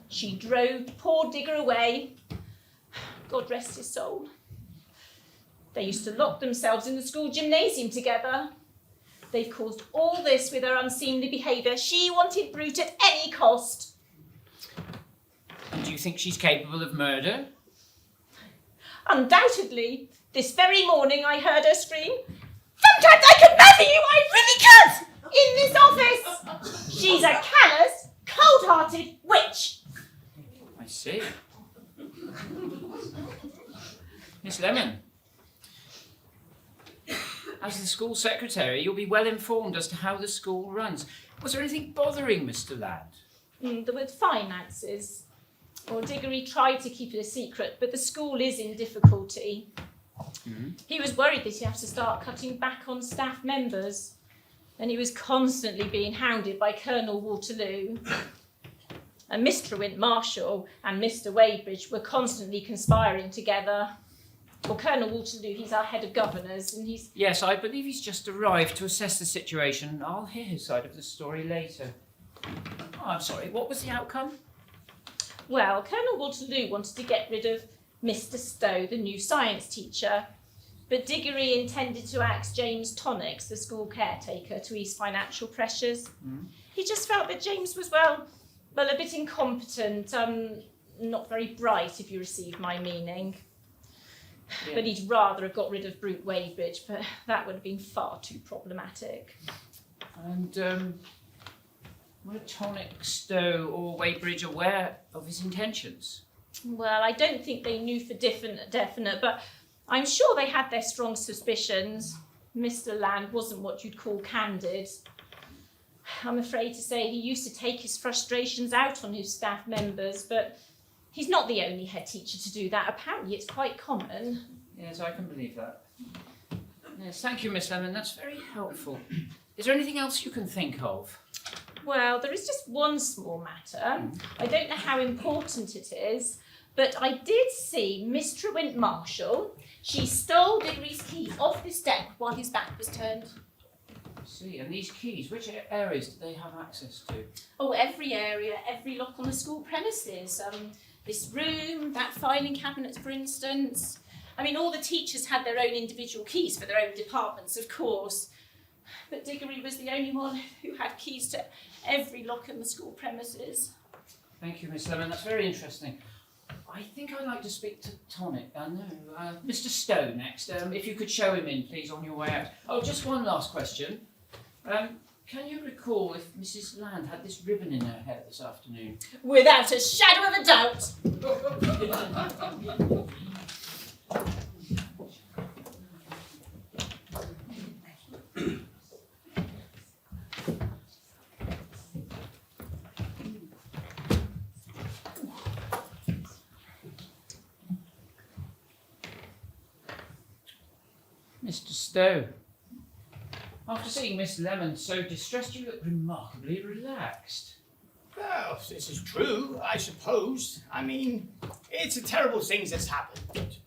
She drove poor Digger away. God rest his soul. They used to lock themselves in the school gymnasium together. They've caused all this with her unseemly behaviour. She wanted Brute at any cost. And do you think she's capable of murder? Undoubtedly. This very morning I heard her scream, "Sometimes I could murder you, I really could! In this office!" She's a callous, cold-hearted witch. I see. Miss Lemon, as the school secretary, you'll be well informed as to how the school runs. Was there anything bothering Mr. Land? There were finances. Well, Diggory tried to keep it a secret, but the school is in difficulty. He was worried that he'd have to start cutting back on staff members, and he was constantly being hounded by Colonel Waterloo. And Mr. Trewint Marshall and Mr. Weybridge were constantly conspiring together. Well, Colonel Waterloo, he's our head of governors, and he's... Yes, I believe he's just arrived to assess the situation. I'll hear his side of the story later. Oh, I'm sorry, what was the outcome? Well, Colonel Waterloo wanted to get rid of Mr. Stowe, the new science teacher, but Diggory intended to axe James Tonics, the school caretaker, to ease financial pressures. He just felt that James was, well, a bit incompetent, not very bright, if you receive my meaning. Yeah. But he'd rather have got rid of Brute Weybridge, but that would have been far too problematic. And were Tonic, Stowe or Weybridge aware of his intentions? Well, I don't think they knew for definite, but I'm sure they had their strong suspicions. Mr. Land wasn't what you'd call candid. I'm afraid to say he used to take his frustrations out on his staff members, but he's not the only head teacher to do that. Apparently it's quite common. Yes, I can believe that. Yes, thank you, Miss Lemon. That's very helpful. Is there anything else you can think of? Well, there is just one small matter. I don't know how important it is, but I did see Miss Trewint Marshall. She stole Diggory's keys off this deck while his back was turned. I see, and these keys, which areas do they have access to? Oh, every area, every lock on the school premises. This room, that filing cabinet, for instance. I mean, all the teachers had their own individual keys for their own departments, of course. But Diggory was the only one who had keys to every lock in the school premises. Thank you, Miss Lemon. That's very interesting. I think I'd like to speak to Tonic. No, Mr. Stowe next. If you could show him in, please, on your way out. Oh, just one last question. Can you recall if Mrs. Land had this ribbon in her hair this afternoon? Without a shadow of a doubt. Mr. Stowe, after seeing Miss Lemon so distressed, you look remarkably relaxed. Well, this is true, I suppose. I mean, it's a terrible thing that's happened.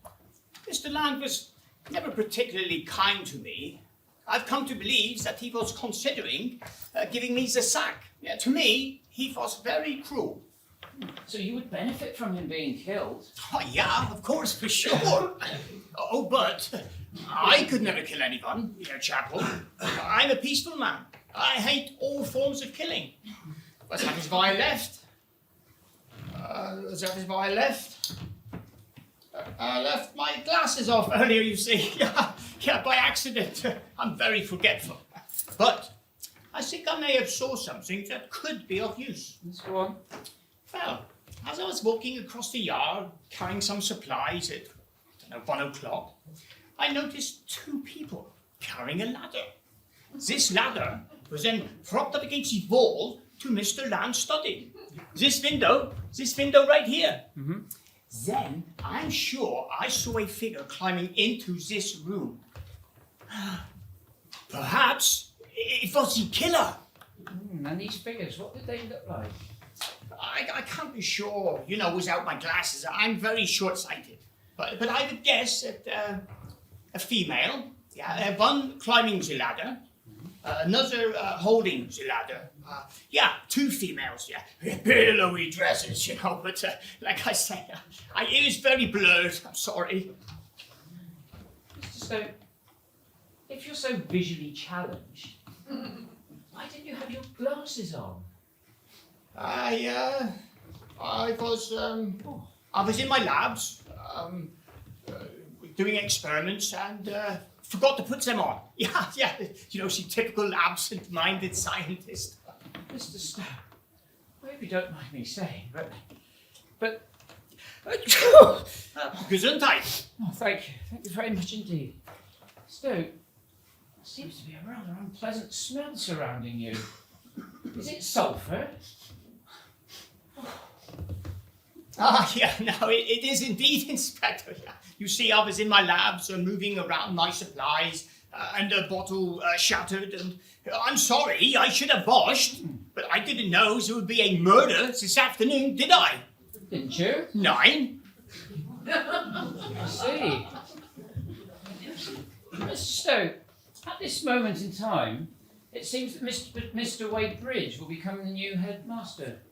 Mr. Land was never particularly kind to me. I've come to believe that he was considering giving me the sack. Yeah, to me, he was very cruel. So you would benefit from him being killed? Oh, yeah, of course, for sure. Oh, but I could never kill anyone, dear Chapel. I'm a peaceful man. I hate all forms of killing. But that is why I left. I left my glasses off earlier, you see. Yeah, by accident. I'm very forgetful. But I think I may have saw something that could be of use. Let's go on. Well, as I was walking across the yard, carrying some supplies at, 1 o'clock, I noticed 2 people carrying a ladder. This ladder was then propped up against the wall to Mr. Land's study. This window right here. Mm-hmm. Then, I'm sure I saw a figure climbing into this room. Perhaps it was the killer. And these figures, what did they look like? I can't be sure, without my glasses. I'm very short-sighted. But I would guess that a female, one climbing the ladder, another holding the ladder. 2 females, billowy dresses, but like I say, it was very blurred, I'm sorry. Mr. Stowe, if you're so visually challenged, why didn't you have your glasses on? I was in my labs, doing experiments and forgot to put them on. Yeah, she typical absent-minded scientist. Mr. Stowe, I hope you don't mind me saying, but Gesundheit. Oh, thank you very much indeed. Stowe, there seems to be a rather unpleasant smell surrounding you. Is it sulphur? It is indeed, Inspector. Yeah. You see, I was in my labs moving around my supplies, and a bottle shattered, and I'm sorry, I should have washed, but I didn't know there would be a murder this afternoon, did I? Didn't you? 9. I see. Mr. Stowe, at this moment in time, it seems that Mr. Wade Bridge will become the new headmaster.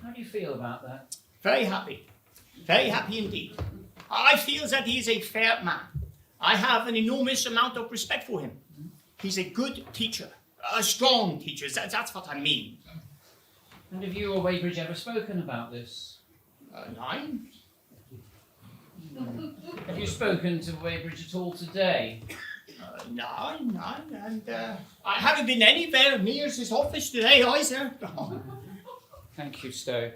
How do you feel about that? Very happy indeed. I feel that he is a fair man. I have an enormous amount of respect for him. He's a good teacher, a strong teacher, that's what I mean. And have you or Weybridge ever spoken about this? 9? Have you spoken to Weybridge at all today? No, and I haven't been anywhere near his office today either. Thank you, Stowe.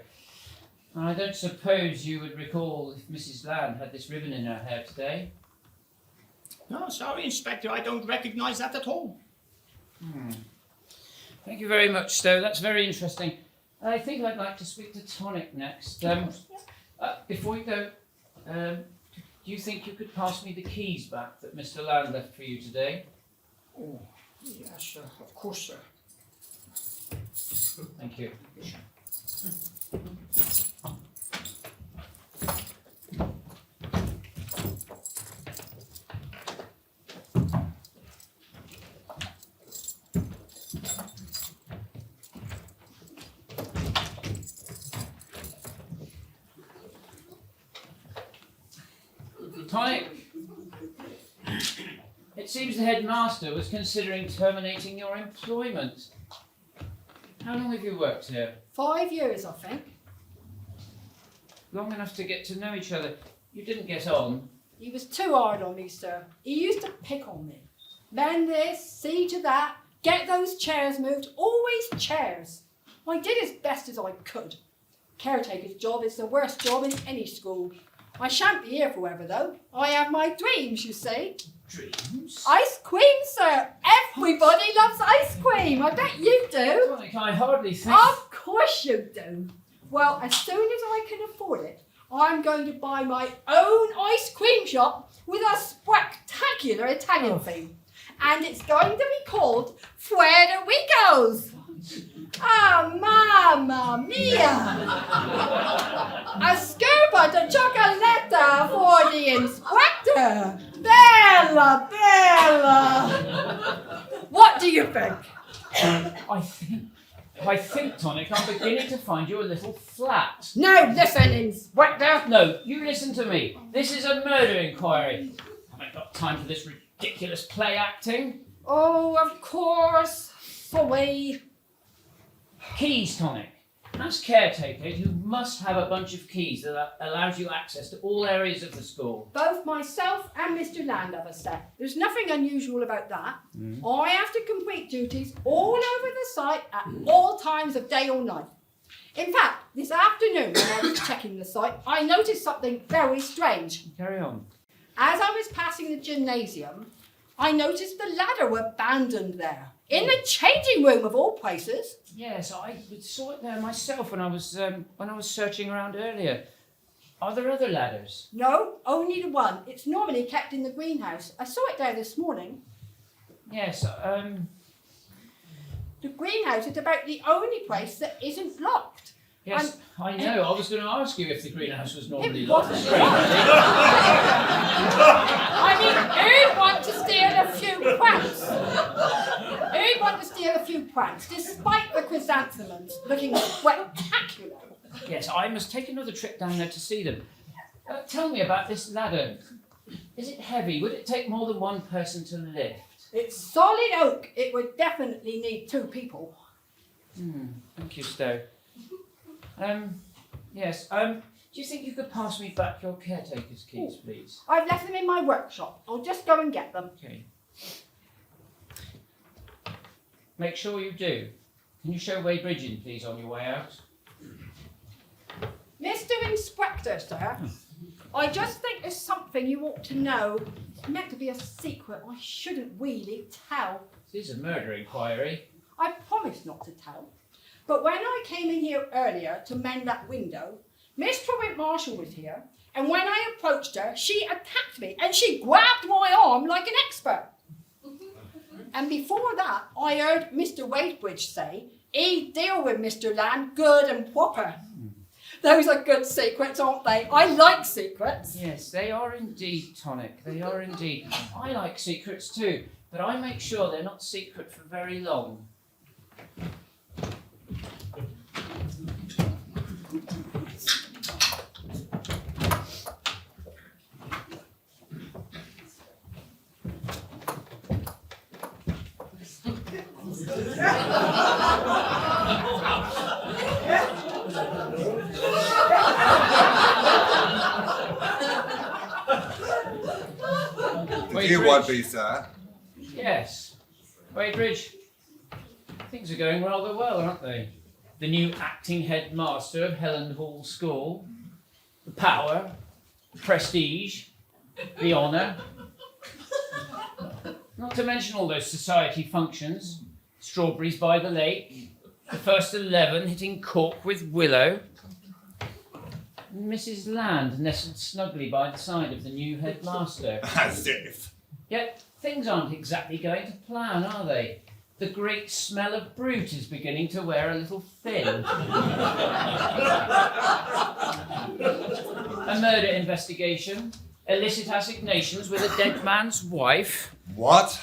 I don't suppose you would recall if Mrs. Land had this ribbon in her hair today? No, sorry, Inspector, I don't recognise that at all. Thank you very much, Stowe. That's very interesting. I think I'd like to speak to Tonic next. Before you go, do you think you could pass me the keys back that Mr. Land left for you today? Oh, yes, of course, sir. Thank you. Tonic, it seems the headmaster was considering terminating your employment. How long have you worked here? 5 years, I think. long enough to get to know each other. You didn't get on. He was too hard on me, sir. He used to pick on me. Mend this, see to that, get those chairs moved, always chairs. I did as best as I could. Caretaker's job is the worst job in any school. I shan't be here forever, though. I have my dreams, you see. Dreams? Ice cream, sir. Everybody loves ice cream. I bet you do. Tonic, I hardly think... Of course you do. Well, as soon as I can afford it, I'm going to buy my own ice cream shop with a spectacular Italian theme. And it's going to be called Frederico's. Ah, mamma mia! A scuba de chocolate for the inspector. Bella, Bella. What do you think? I think, Tonic, I'm beginning to find you a little flat. No, listen, Inspector. No, you listen to me. This is a murder inquiry. Haven't got time for this ridiculous play acting. Oh, of course. Sorry. Keys, Tonic. As caretaker, you must have a bunch of keys that allows you access to all areas of the school. Both myself and Mr. Land have a set. There's nothing unusual about that. I have to complete duties all over the site at all times of day or night. In fact, this afternoon when I was checking the site, I noticed something very strange. Carry on. As I was passing the gymnasium, I noticed the ladder abandoned there. In the changing room of all places. Yes, I saw it there myself when I was searching around earlier. Are there other ladders? No, only the one. It's normally kept in the greenhouse. I saw it there this morning. Yes, The greenhouse is about the only place that isn't locked. yes, I know. I was going to ask you if the greenhouse was normally It locked. wasn't. Strangely. I mean, who'd want to steal a few pranks? Who'd want to steal a few pranks, despite the chrysanthemums looking spectacular? Yes, I must take another trip down there to see them. Tell me about this ladder. Is it heavy? Would it take more than one person to lift? It's solid oak. It would definitely need 2 people. Thank you, Stowe. Yes, do you think you could pass me back your caretaker's keys, please? I've left them in my workshop. I'll just go and get them. Okay. Make sure you do. Can you show Weybridge in, please, on your way out? Mr. Inspector, sir, I just think there's something you ought to know. It's meant to be a secret. I shouldn't really tell. This is a murder inquiry. I promised not to tell. But when I came in here earlier to mend that window, Miss Trewint Marshall was here, and when I approached her, she attacked me and she grabbed my arm like an expert. And before that, I heard Mr. Weybridge say he'd deal with Mr. Land good and proper. Those are good secrets, aren't they? I like secrets. Yes, they are indeed, Tonic. They are indeed. I like secrets too, but I make sure they're not secret for very long. You won't be, sir. Yes. Weybridge, things are going rather well, aren't they? The new acting headmaster of Helland Hall School, the power, the prestige, the honour. Not to mention all those society functions, strawberries by the lake, the first 11 hitting cork with willow. Mrs. Land nestled snugly by the side of the new headmaster. As if. Yet things aren't exactly going to plan, are they? The great smell of brute is beginning to wear a little thin. A murder investigation, illicit assignations with a dead man's wife. What?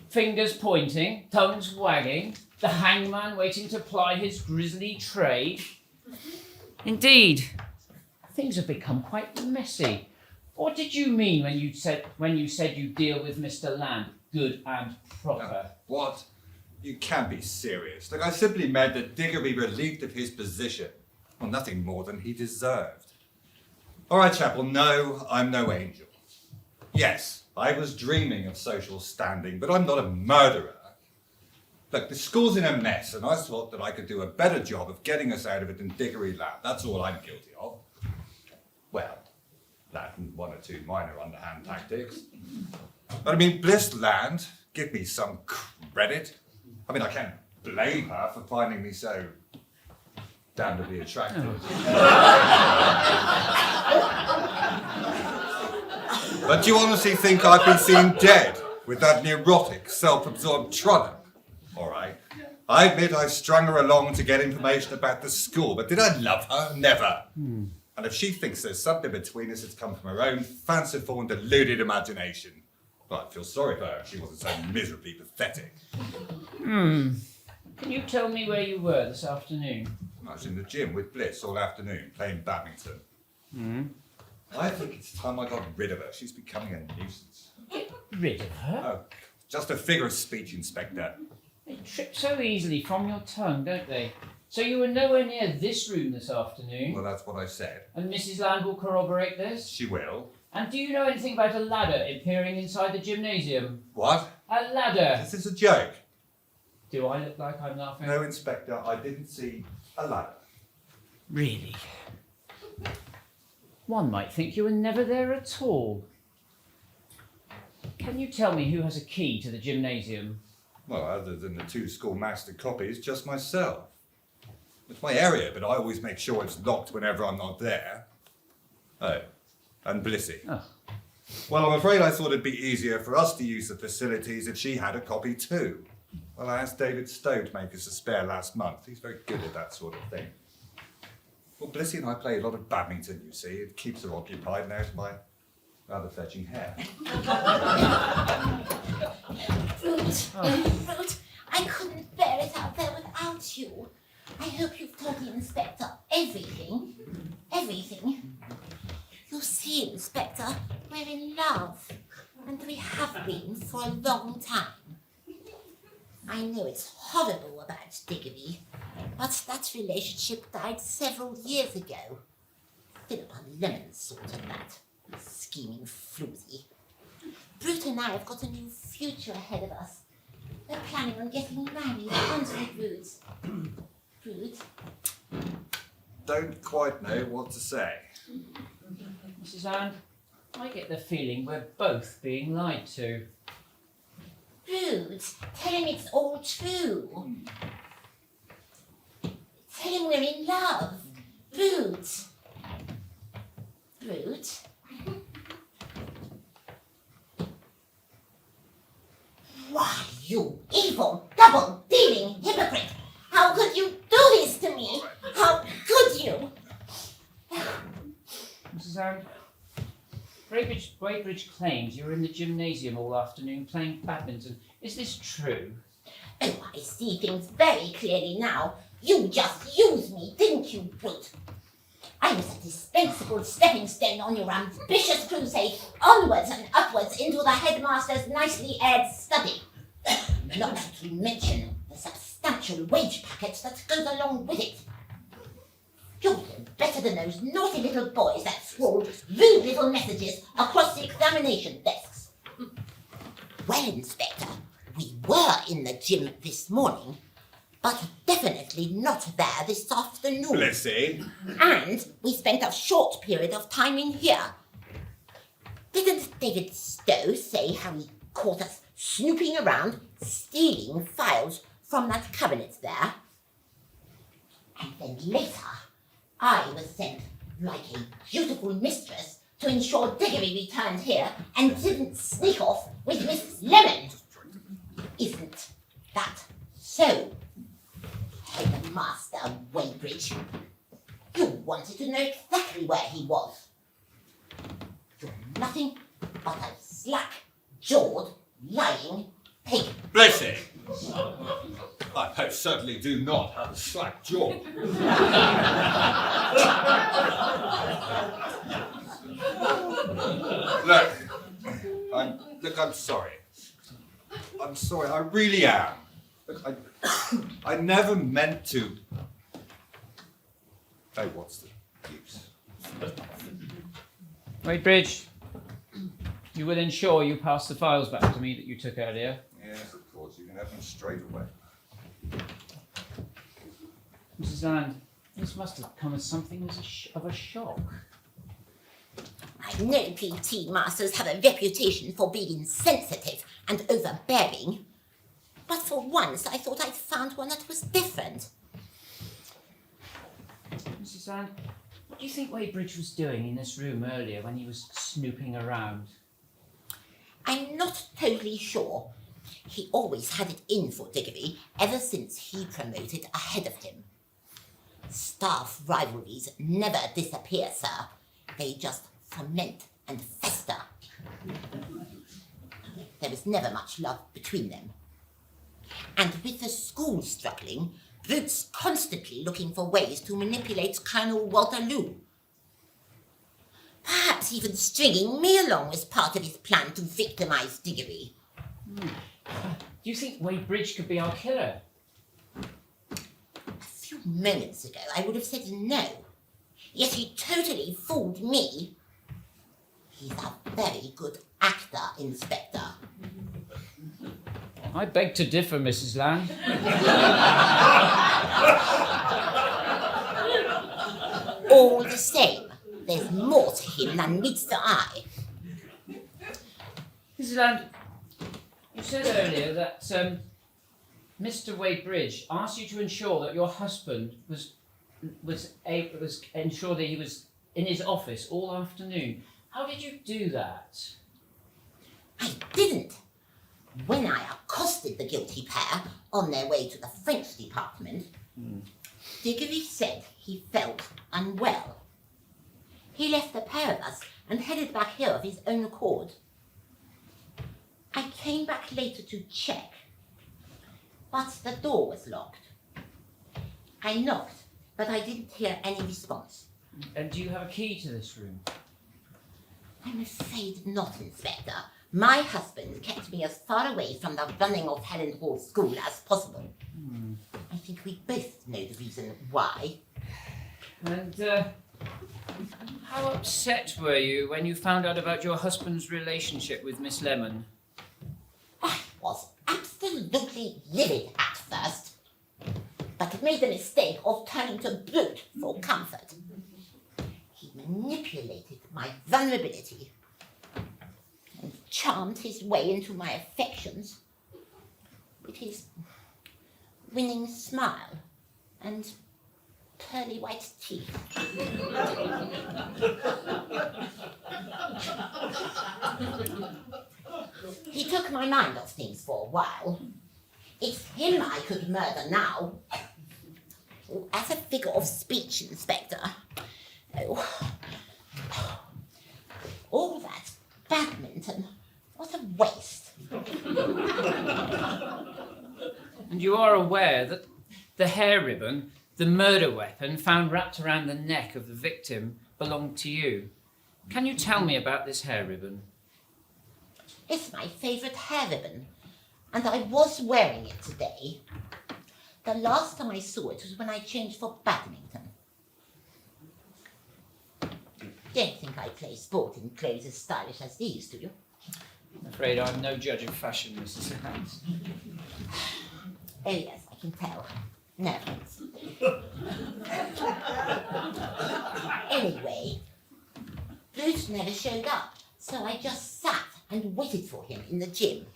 Fingers pointing, tongues wagging, the hangman waiting to ply his grisly trade. Indeed, things have become quite messy. What did you mean when you said you deal with Mr. Land, good and proper? What? You can't be serious. Look, I simply meant that Digger be relieved of his position. Well, nothing more than he deserved. All right, Chapel, no, I'm no angel. Yes, I was dreaming of social standing, but I'm not a murderer. Look, the school's in a mess, and I thought that I could do a better job of getting us out of it than Diggory Lab. That's all I'm guilty of. Well, that and one or two minor underhand tactics. But I mean, Bliss Land, give me some credit. I mean, I can't blame her for finding me so damnably attractive. But do you honestly think I've been seen dead with that neurotic, self-absorbed trollop? All right. I admit I strung her along to get information about the school, but did I love her? Never. And if she thinks there's something between us, it's come from her own fanciful and deluded imagination. Well, I feel sorry for her if she wasn't so miserably pathetic. Can you tell me where you were this afternoon? I was in the gym with Bliss all afternoon, playing badminton. I think it's time I got rid of her. She's becoming a nuisance. Get rid of her? Oh, just a figure of speech, Inspector. They trip so easily from your tongue, don't they? So you were nowhere near this room this afternoon? Well, that's what I said. And Mrs. Land will corroborate this? She will. And do you know anything about a ladder appearing inside the gymnasium? What? A ladder! Is this a joke? Do I look like I'm laughing? No, Inspector, I didn't see a ladder. Really? One might think you were never there at all. Can you tell me who has a key to the gymnasium? Well, other than the two schoolmaster copies, just myself. It's my area, but I always make sure it's locked whenever I'm not there. Oh, and Blissy. Oh. Well, I'm afraid I thought it'd be easier for us to use the facilities if she had a copy too. Well, I asked David Stowe to make us a spare last month. He's very good at that sort of thing. Well, Blissy and I play a lot of badminton, you see. It keeps her occupied, and there's my rather fetching hair. Ruth, Ruth, I couldn't bear it out there without you. I hope you've told the Inspector everything. Everything. You see, Inspector, we're in love. And we have been for a long time. I know it's horrible about Diggory, but that relationship died several years ago. Philippa Lemon sorted that. Scheming floozy. Brute and I have got a new future ahead of us. We're planning on getting married, aren't we, Brute? Brute? Don't quite know what to say. Mrs. Land, I get the feeling we're both being lied to. Brute, tell him it's all true. Tell him we're in love. Brute. Brute. Why, you evil, double-dealing hypocrite! How could you do this to me? How could you? Mrs. Land, Weybridge claims you were in the gymnasium all afternoon playing badminton. Is this true? Oh, I see things very clearly now. You just used me, didn't you, Brute? I was a dispensable stepping stone on your ambitious crusade onwards and upwards into the headmaster's nicely aired study. Not to mention the substantial wage packet that goes along with it. You're better than those naughty little boys that scrawled rude little messages across the examination desks. Well, Inspector, we were in the gym this morning, but definitely not there this afternoon. Blissy. And we spent a short period of time in here. Didn't David Stowe say how he caught us snooping around, stealing files from that cabinet there? And then later, I was sent, like a dutiful mistress, to ensure Diggory returned here and didn't sneak off with Miss Lemon. Isn't that so? Headmaster Weybridge, you wanted to know exactly where he was. You're nothing but a slack-jawed, lying pig. Blissy. I most certainly do not have a slack jaw. Look, I'm sorry. I'm sorry, I really am. Look, I never meant to. Hey, what's the use? Wadebridge, you will ensure you pass the files back to me that you took earlier. Yes, of course. You can have them straight away. Mrs. Land, this must have come as something of a shock. I know PT masters have a reputation for being insensitive and overbearing, but for once I thought I'd found one that was different. Mrs. Land, what do you think Wadebridge was doing in this room earlier when he was snooping around? I'm not totally sure. He always had it in for Diggory ever since he promoted ahead of him. Staff rivalries never disappear, sir. They just ferment and fester. There was never much love between them. And with the school struggling, Brute's constantly looking for ways to manipulate Colonel Waterloo. Perhaps even stringing me along was part of his plan to victimize Diggory. Do you think Wadebridge could be our killer? A few moments ago, I would have said no. Yet he totally fooled me. He's a very good actor, Inspector. I beg to differ, Mrs. Land. All the same, there's more to him than meets the eye. Mrs. Land, you said earlier that Mr. Wadebridge asked you to ensure that your husband was ensure that he was in his office all afternoon. How did you do that? I didn't. When I accosted the guilty pair on their way to the French department, Diggory said he felt unwell. He left the pair of us and headed back here of his own accord. I came back later to check, but the door was locked. I knocked, but I didn't hear any response. And do you have a key to this room? I'm afraid not, Inspector. My husband kept me as far away from the running of Helland Hall School as possible. I think we both know the reason why. And how upset were you when you found out about your husband's relationship with Miss Lemon? I was absolutely livid at first, but made the mistake of turning to Brute for comfort. He manipulated my vulnerability and charmed his way into my affections with his winning smile and pearly white teeth. He took my mind off things for a while. It's him I could murder now. As a figure of speech, Inspector. Oh. All that badminton, what a waste. And you are aware that the hair ribbon, the murder weapon found wrapped around the neck of the victim, belonged to you. Can you tell me about this hair ribbon? It's my favourite hair ribbon, and I was wearing it today. The last time I saw it was when I changed for badminton. Don't think I play sport in clothes as stylish as these, do you? I'm afraid I'm no judge of fashion, Mrs. Hans. Oh yes, I can tell. No offence. Anyway, Bruce never showed up, so I just sat and waited for him in the gym.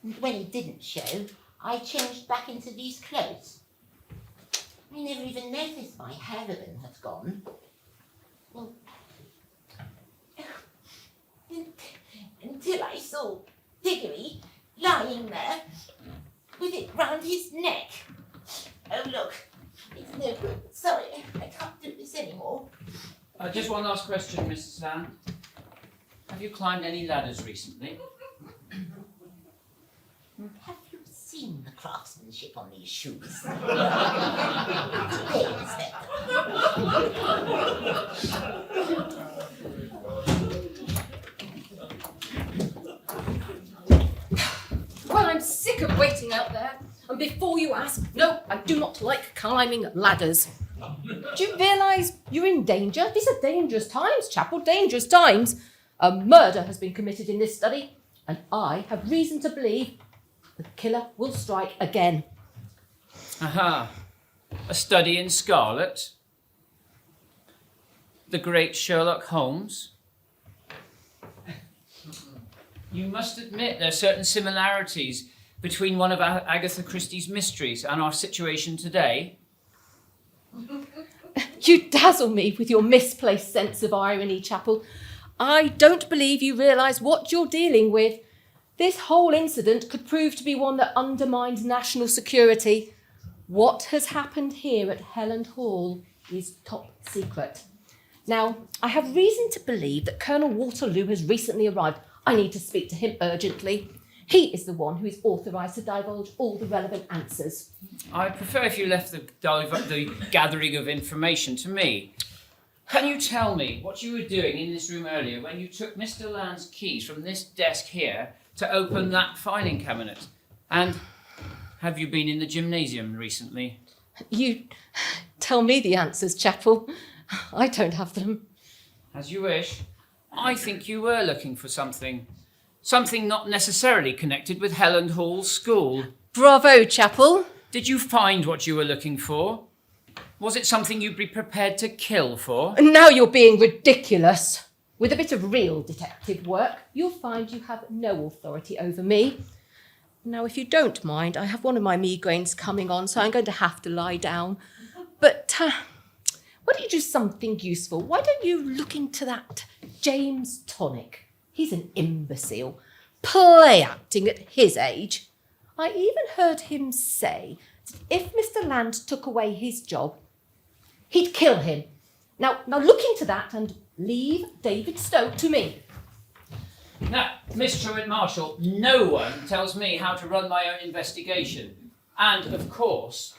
And when he didn't show, I changed back into these clothes. I never even noticed my hair ribbon had gone. Well, until I saw Diggory lying there with it round his neck. Oh look, it's no good. Sorry, I can't do this anymore. Just one last question, Mrs. Land. Have you climbed any ladders recently? Have you seen the craftsmanship on these shoes? Hey, Inspector. Well, I'm sick of waiting out there. And before you ask, no, I do not like climbing ladders. Do you realise you're in danger? These are dangerous times, Chapel, dangerous times. A murder has been committed in this study, and I have reason to believe the killer will strike again. Aha. A study in scarlet. The great Sherlock Holmes. You must admit there are certain similarities between one of Agatha Christie's mysteries and our situation today. You dazzle me with your misplaced sense of irony, Chapel. I don't believe you realise what you're dealing with. This whole incident could prove to be one that undermines national security. What has happened here at Helland Hall is top secret. Now, I have reason to believe that Colonel Waterloo has recently arrived. I need to speak to him urgently. He is the one who is authorised to divulge all the relevant answers. I prefer if you left the gathering of information to me. Can you tell me what you were doing in this room earlier when you took Mr. Land's keys from this desk here to open that filing cabinet? And have you been in the gymnasium recently? You tell me the answers, Chapel. I don't have them. As you wish. I think you were looking for something. Something not necessarily connected with Helland Hall School. Bravo, Chapel. Did you find what you were looking for? Was it something you'd be prepared to kill for? Now you're being ridiculous. With a bit of real detective work, you'll find you have no authority over me. Now, if you don't mind, I have one of my migraines coming on, so I'm going to have to lie down. But why don't you do something useful? Why don't you look into that James Tonic? He's an imbecile, play acting at his age. I even heard him say that if Mr. Land took away his job, he'd kill him. Now look into that and leave David Stoke to me. Now, Miss Truant Marshall, no one tells me how to run my own investigation. And, of course,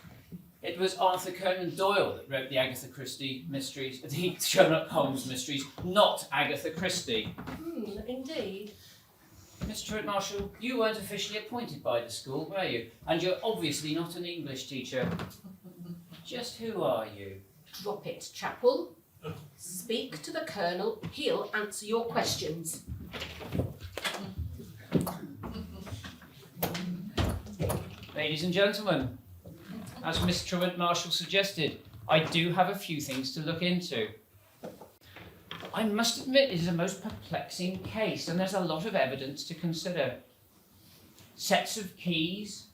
it was Arthur Conan Doyle that wrote the Agatha Christie mysteries, the Sherlock Holmes mysteries, not Agatha Christie. Indeed. Miss Truant Marshall, you weren't officially appointed by the school, were you? And you're obviously not an English teacher. Just who are you? Drop it, Chapel. Speak to the Colonel. He'll answer your questions. Ladies and gentlemen, as Miss Truant Marshall suggested, I do have a few things to look into. I must admit it is a most perplexing case, and there's a lot of evidence to consider. Sets of keys,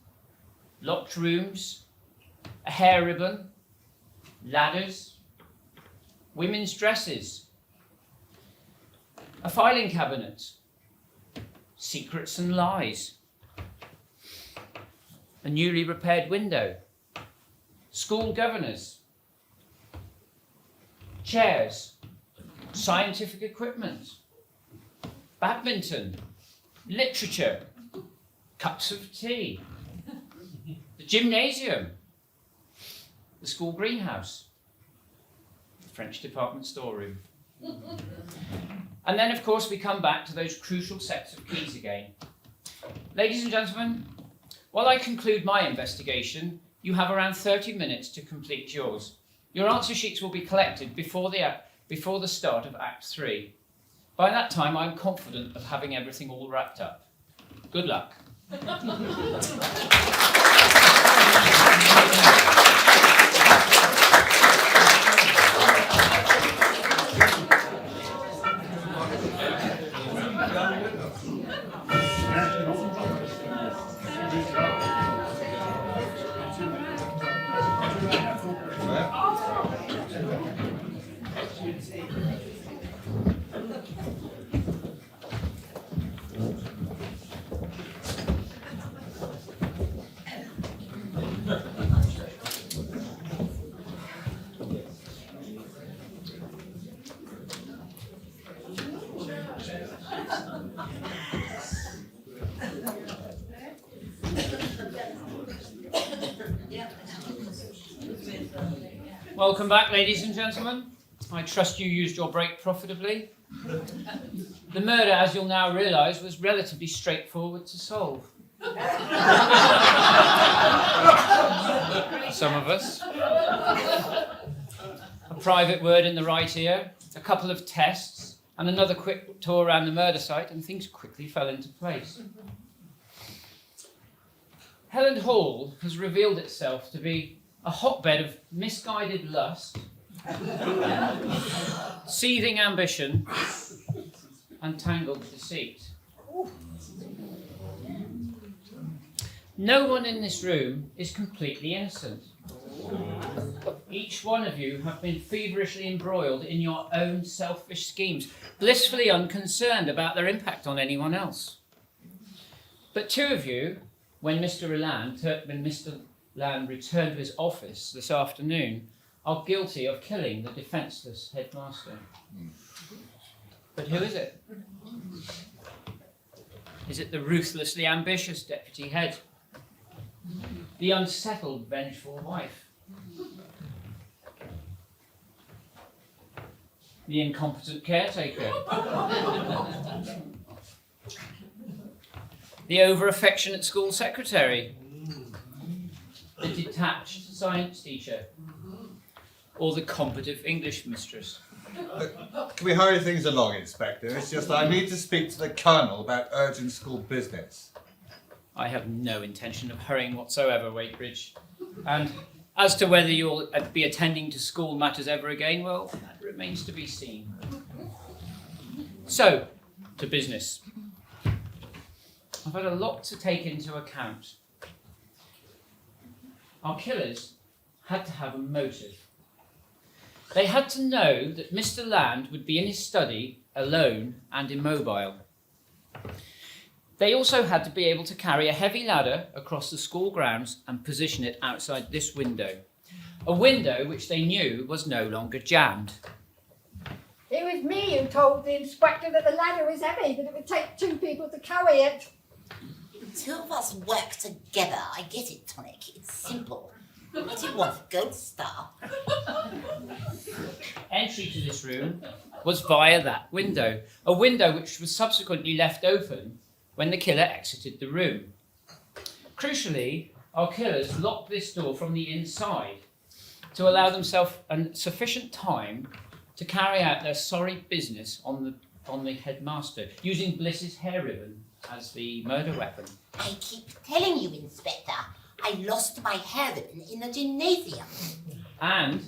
locked rooms, a hair ribbon, ladders, women's dresses, a filing cabinet, secrets and lies, a newly repaired window, school governors, chairs, scientific equipment, badminton, literature, cups of tea, the gymnasium, the school greenhouse, the French department storeroom. And then, of course, we come back to those crucial sets of keys again. Ladies and gentlemen, while I conclude my investigation, you have around 30 minutes to complete yours. Your answer sheets will be collected before the start of Act 3. By that time, I'm confident of having everything all wrapped up. Good luck. Welcome back, ladies and gentlemen. I trust you used your break profitably. The murder, as you'll now realise, was relatively straightforward to solve. Some of us. private word in the right ear, a couple of tests, and another quick tour around the murder site, and things quickly fell into place. Helland Hall has revealed itself to be a hotbed of misguided lust, seething ambition, and tangled deceit. No one in this room is completely innocent. Each one of you have been feverishly embroiled in your own selfish schemes, blissfully unconcerned about their impact on anyone else. But two of you, when Mr. Land returned to his office this afternoon, are guilty of killing the defenceless headmaster. But who is it? Is it the ruthlessly ambitious deputy head? The unsettled, vengeful wife? The incompetent caretaker? The over-affectionate school secretary? The detached science teacher? Or the competent English mistress? Can we hurry things along, Inspector? It's just I need to speak to the Colonel about urgent school business. I have no intention of hurrying whatsoever, Waitbridge. And as to whether you'll be attending to school matters ever again, well, that remains to be seen. So, to business. I've had a lot to take into account. Our killers had to have a motive. They had to know that Mr. Land would be in his study, alone and immobile. They also had to be able to carry a heavy ladder across the school grounds and position it outside this window. A window which they knew was no longer jammed. It was me who told the inspector that the ladder was heavy, that it would take two people to carry it. Two of us work together. I get it, Tonic. It's simple. What do you want, a gold star? Entry to this room was via that window, a window which was subsequently left open when the killer exited the room. Crucially, our killers locked this door from the inside to allow themselves sufficient time to carry out their sorry business on the headmaster, using Bliss's hair ribbon as the murder weapon. I keep telling you, Inspector, I lost my hair ribbon in the gymnasium. And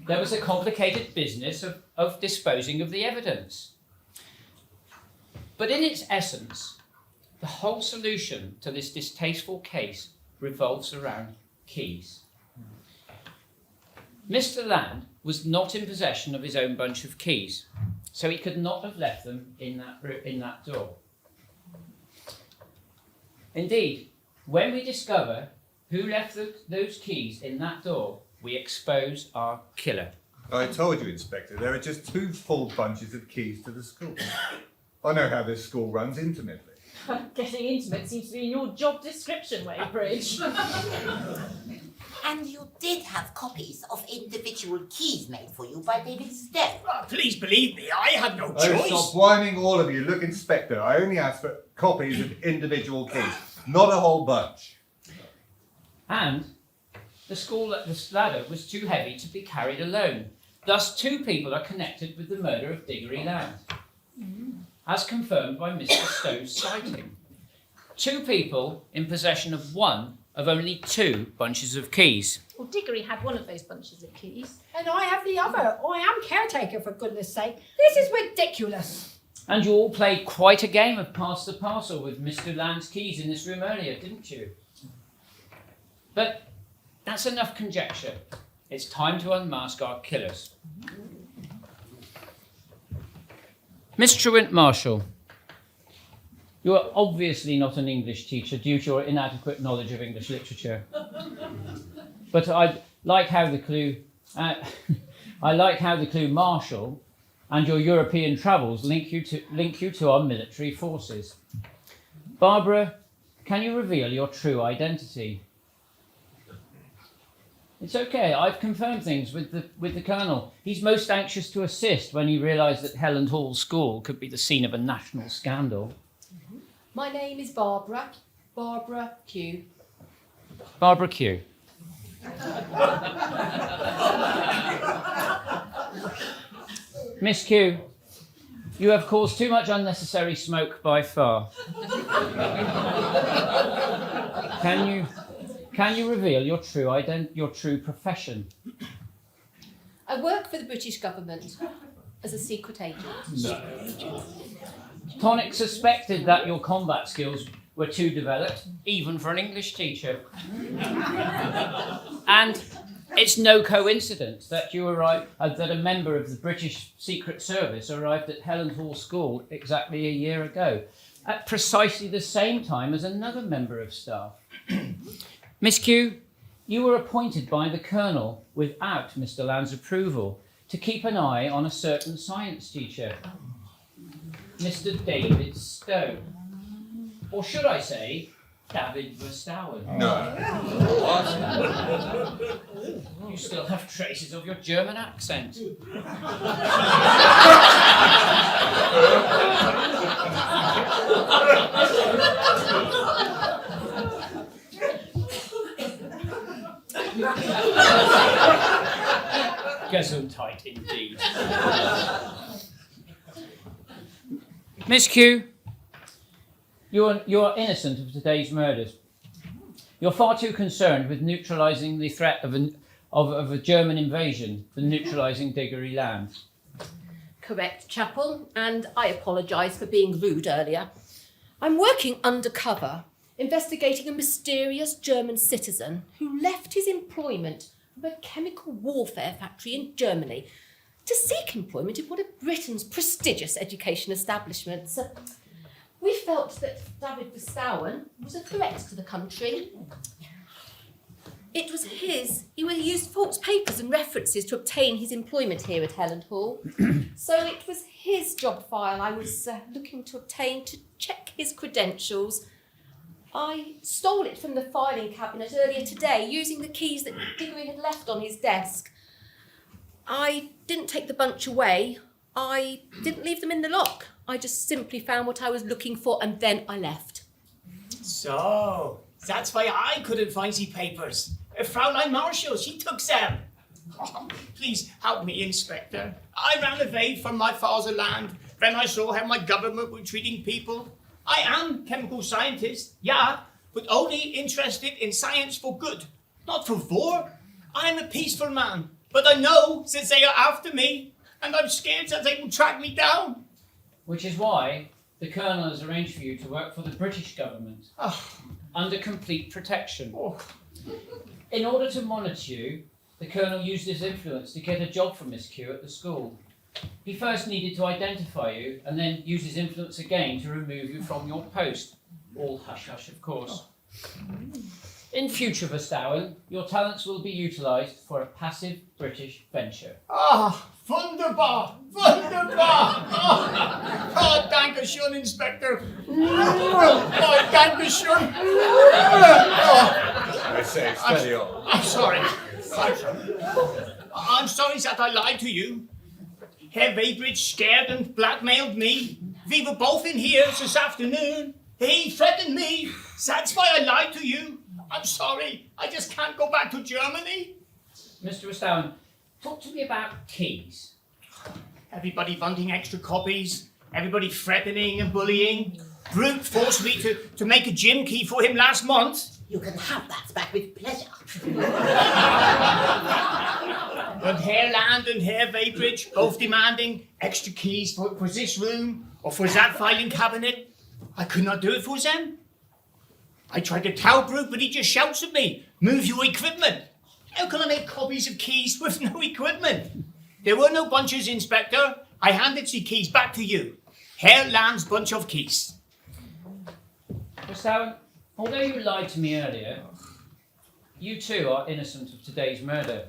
there was a complicated business of disposing of the evidence. But in its essence, the whole solution to this distasteful case revolves around keys. Mr. Land was not in possession of his own bunch of keys, so he could not have left them in that door. Indeed, when we discover who left those keys in that door, we expose our killer. I told you, Inspector, there are just two full bunches of keys to the school. I know how this school runs intimately. Getting intimate seems to be in your job description, Waybridge. And you did have copies of individual keys made for you by David Stowe. Oh, please believe me, I had no Oh, choice. stop whining, all of you. Look, Inspector, I only asked for copies of individual keys, not a whole bunch. And the ladder was too heavy to be carried alone. Thus, two people are connected with the murder of Diggory Land, as confirmed by Mr. Stowe's sighting. Two people in possession of one of only two bunches of keys. Well, Diggory had one of those bunches of keys. And I have the other. I am caretaker, for goodness sake. This is ridiculous. And you all played quite a game of pass the parcel with Mr. Land's keys in this room earlier, didn't you? But that's enough conjecture. It's time to unmask our killers. Miss Truant Marshall, you are obviously not an English teacher due to your inadequate knowledge of English literature. But I like how the clue Marshall and your European travels link you to our military forces. Barbara, can you reveal your true identity? It's okay, I've confirmed things with the Colonel. He's most anxious to assist when he realised that Helland Hall School could be the scene of a national scandal. My name is Barbara Q. Barbara Q. Miss Q, you have caused too much unnecessary smoke by far. Can you reveal your true profession? I work for the British government as a secret agent. Tonic suspected that your combat skills were too developed, even for an English teacher. And it's no coincidence that that a member of the British Secret Service arrived at Helland Hall School exactly a year ago, at precisely the same time as another member of staff. Miss Q, you were appointed by the Colonel without Mr. Land's approval to keep an eye on a certain science teacher, Mr. David Stone. Or should I say, David Verstauen. No. You still have traces of your German accent. Gesundheit indeed. Miss Q, you are innocent of today's murders. You're far too concerned with neutralising the threat of a German invasion than neutralising Diggory Land. Correct, Chapel, and I apologise for being rude earlier. I'm working undercover, investigating a mysterious German citizen who left his employment from a chemical warfare factory in Germany to seek employment in one of Britain's prestigious education establishments. We felt that David Verstauen was a threat to the country. It was he would use false papers and references to obtain his employment here at Helland Hall. So it was his job file I was looking to obtain to check his credentials. I stole it from the filing cabinet earlier today using the keys that Diggory had left on his desk. I didn't take the bunch away. I didn't leave them in the lock. I just simply found what I was looking for and then I left. So, that's why I couldn't find the papers. Fraulein Marshall, she took them. Oh, please help me, Inspector. I ran away from my fatherland when I saw how my government were treating people. I am chemical scientist, yeah, but only interested in science for good, not for war. I'm a peaceful man, but I know that they are after me, and I'm scared that they will track me down. Which is why the Colonel has arranged for you to work for the British government under complete protection. In order to monitor you, the Colonel used his influence to get a job for Miss Q at the school. He first needed to identify you and then use his influence again to remove you from your post. All hush-hush, of course. In future, Verstauen, your talents will be utilised for a passive British venture. Wunderbar! Wunderbar! Oh, danke schön, Inspector. Oh, danke schön. I say, steady on. I'm sorry. I'm sorry that I lied to you. Herr Weybridge scared and blackmailed me. We were both in here this afternoon. He threatened me. That's why I lied to you. I'm sorry. I just can't go back to Germany. Mr. Verstauen, talk to me about keys. Everybody wanting extra copies. Everybody threatening and bullying. Brute forced me to make a gym key for him last month. You can have that back with pleasure. And Herr Land and Herr Weybridge both demanding extra keys for this room or for that filing cabinet. I could not do it for them. I tried to tell Brute, but he just shouts at me, "Move your equipment." How can I make copies of keys with no equipment? There were no bunches, Inspector. I handed the keys back to you. Herr Land's bunch of keys. Verstauen, although you lied to me earlier, you too are innocent of today's murder.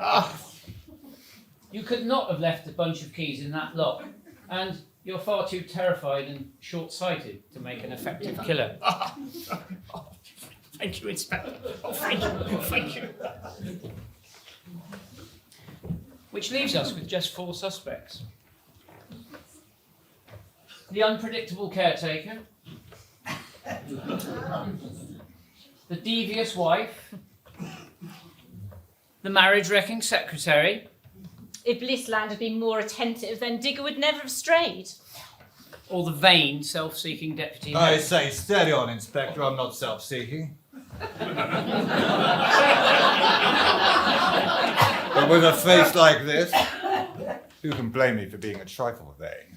You could not have left a bunch of keys in that lock, and you're far too terrified and short-sighted to make an effective killer. Thank you, Inspector. Oh, thank you. Thank you. Which leaves us with just 4 suspects. The unpredictable caretaker, the devious wife, the marriage-wrecking secretary, If Blissland had been more attentive, then Digger would never have strayed. Or the vain, self-seeking deputy I head. say, steady on, Inspector. I'm not self-seeking. But with a face like this, who can blame me for being a trifle vain?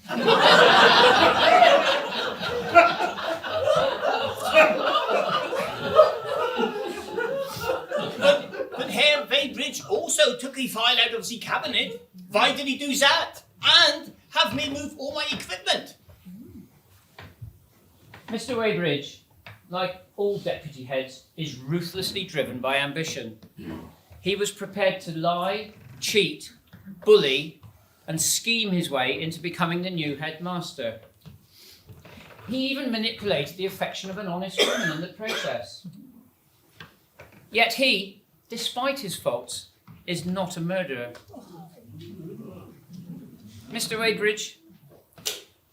But Herr Weybridge also took the file out of the cabinet. Why did he do that? And have me move all my equipment? Mr. Weybridge, like all deputy heads, is ruthlessly driven by ambition. He was prepared to lie, cheat, bully, and scheme his way into becoming the new headmaster. He even manipulated the affection of an honest woman in the process. Yet he, despite his faults, is not a murderer. Mr. Weybridge,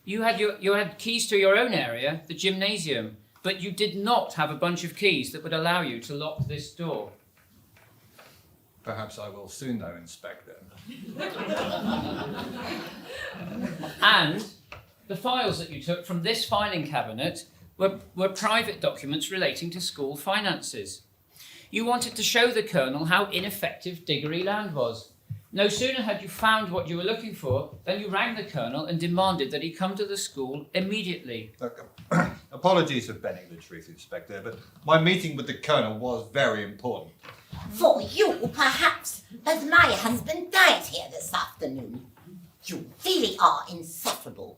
you had keys to your own area, the gymnasium, but you did not have a bunch of keys that would allow you to lock this door. Perhaps I will soon, though, Inspector. And the files that you took from this filing cabinet were private documents relating to school finances. You wanted to show the Colonel how ineffective Diggory Land was. No sooner had you found what you were looking for than you rang the Colonel and demanded that he come to the school immediately. Look, apologies for bending the truth, Inspector, but my meeting with the Colonel was very important. For you, perhaps, as my husband died here this afternoon. You really are insufferable.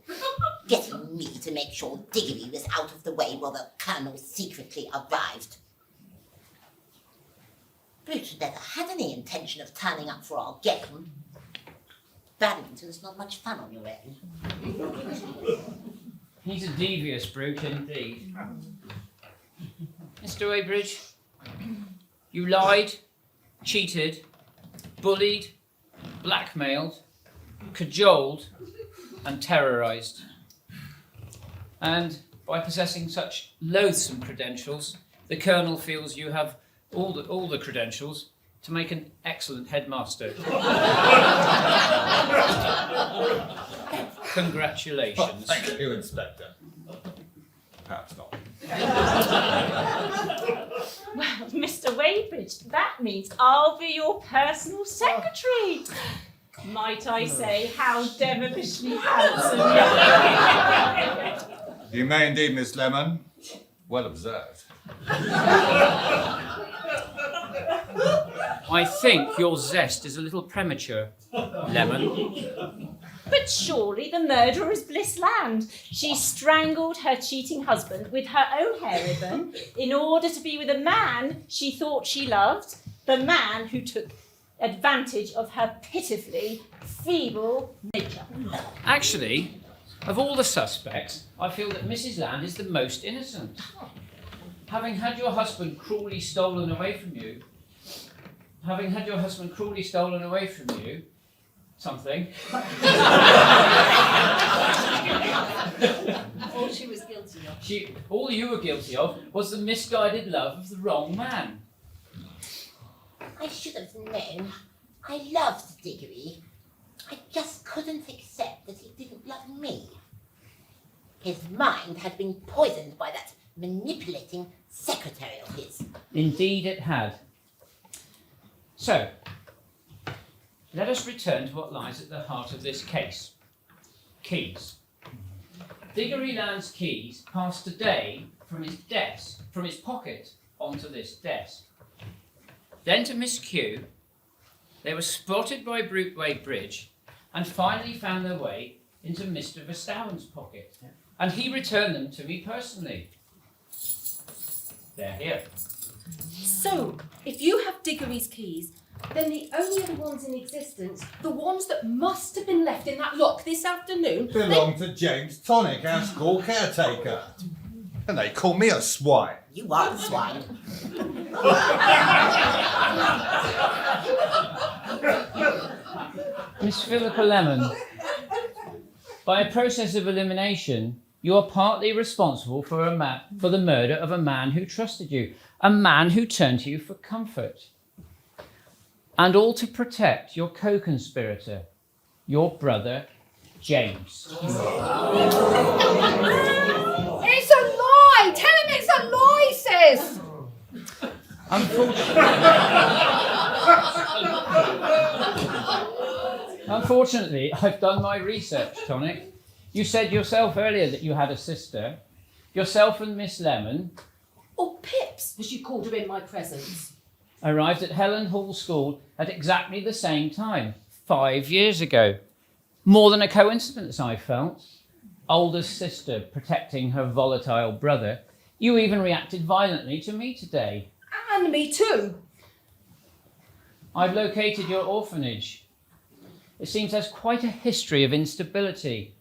Getting me to make sure Diggory was out of the way while the Colonel secretly arrived. Bruce never had any intention of turning up for our game. Badminton's not much fun on your own. He's a devious brute indeed. Mr. Weybridge, you lied, cheated, bullied, blackmailed, cajoled, and terrorised. And by possessing such loathsome credentials, the Colonel feels you have all the credentials to make an excellent headmaster. Congratulations. Thank you, Inspector. Perhaps not. Well, Mr. Weybridge, that means I'll be your personal secretary. Might I say, how devilishly handsome you You may indeed, Miss Lemon. Well observed. I think your zest is a little premature, Lemon. But surely the murderer is Blissland. She strangled her cheating husband with her own hair ribbon in order to be with a man she thought she loved, the man who took advantage of her pitifully feeble nature. Actually, of all the suspects, I feel that Mrs. Land is the most innocent. Having had your husband cruelly stolen away from you, something. All she was guilty of. All you were guilty of was the misguided love of the wrong man. I should have known. I loved Diggory. I just couldn't accept that he didn't love me. His mind had been poisoned by that manipulating secretary of his. Indeed it had. So, let us return to what lies at the heart of this case. Keys. Diggory Land's keys passed today from his pocket onto this desk. Then to Miss Q. They were spotted by Brute Weybridge and finally found their way into Mr. Verstouwen's pocket. And he returned them to me personally. They're here. So, if you have Diggory's keys, then the only other ones in existence, the ones that must have been left in that lock this afternoon, Belong to James Tonic, our school caretaker. And they call me a swine. You are the swine. Miss Philippa Lemon, by a process of elimination, you are partly responsible for the murder of a man who trusted you, a man who turned to you for comfort. and all to protect your co-conspirator, your brother, James. It's a lie! Tell him it's a lie, sis! Unfortunately, I've done my research, Tonic. You said yourself earlier that you had a sister. Yourself and Miss Lemon Or Pips, as you called her in my presence. arrived at Helland Hall School at exactly the same time, 5 years ago. More than a coincidence, I felt. Older sister protecting her volatile brother. You even reacted violently to me today. And me too. I've located your orphanage. It seems there's quite a history of instability.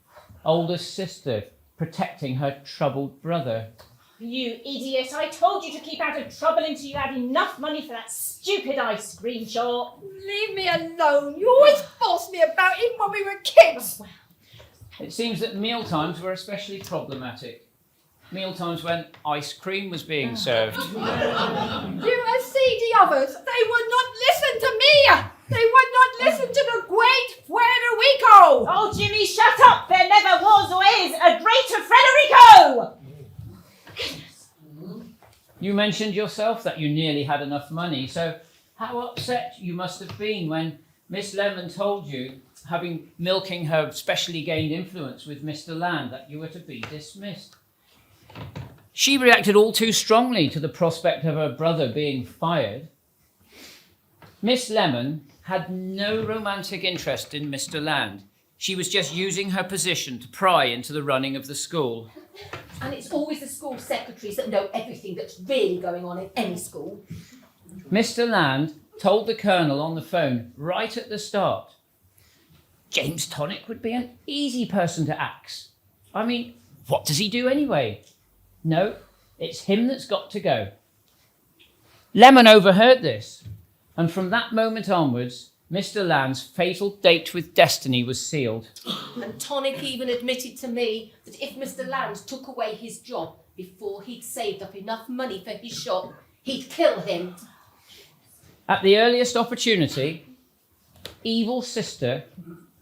Older sister protecting her troubled brother. You idiot, I told you to keep out of trouble until you had enough money for that stupid ice cream shop. Leave me alone. You always bossed me about him when we were kids. It seems that mealtimes were especially problematic. Mealtimes when ice cream was being served. You see the others. They would not listen to me. They would not listen to the great Federico. Oh, Jimmy, shut up! There never was or is a greater Federico! You mentioned yourself that you nearly had enough money, so how upset you must have been when Miss Lemon told you, having milking her specially gained influence with Mr. Land, that you were to be dismissed. She reacted all too strongly to the prospect of her brother being fired. Miss Lemon had no romantic interest in Mr. Land. She was just using her position to pry into the running of the school. And it's always the school secretaries that know everything that's really going on in any school. Mr. Land told the Colonel on the phone right at the start, James Tonic would be an easy person to axe. I mean, what does he do anyway? No, it's him that's got to go. Lemon overheard this, and from that moment onwards, Mr. Land's fatal date with destiny was sealed. And Tonic even admitted to me that if Mr. Land took away his job before he'd saved up enough money for his shop, he'd kill him. At the earliest opportunity, evil sister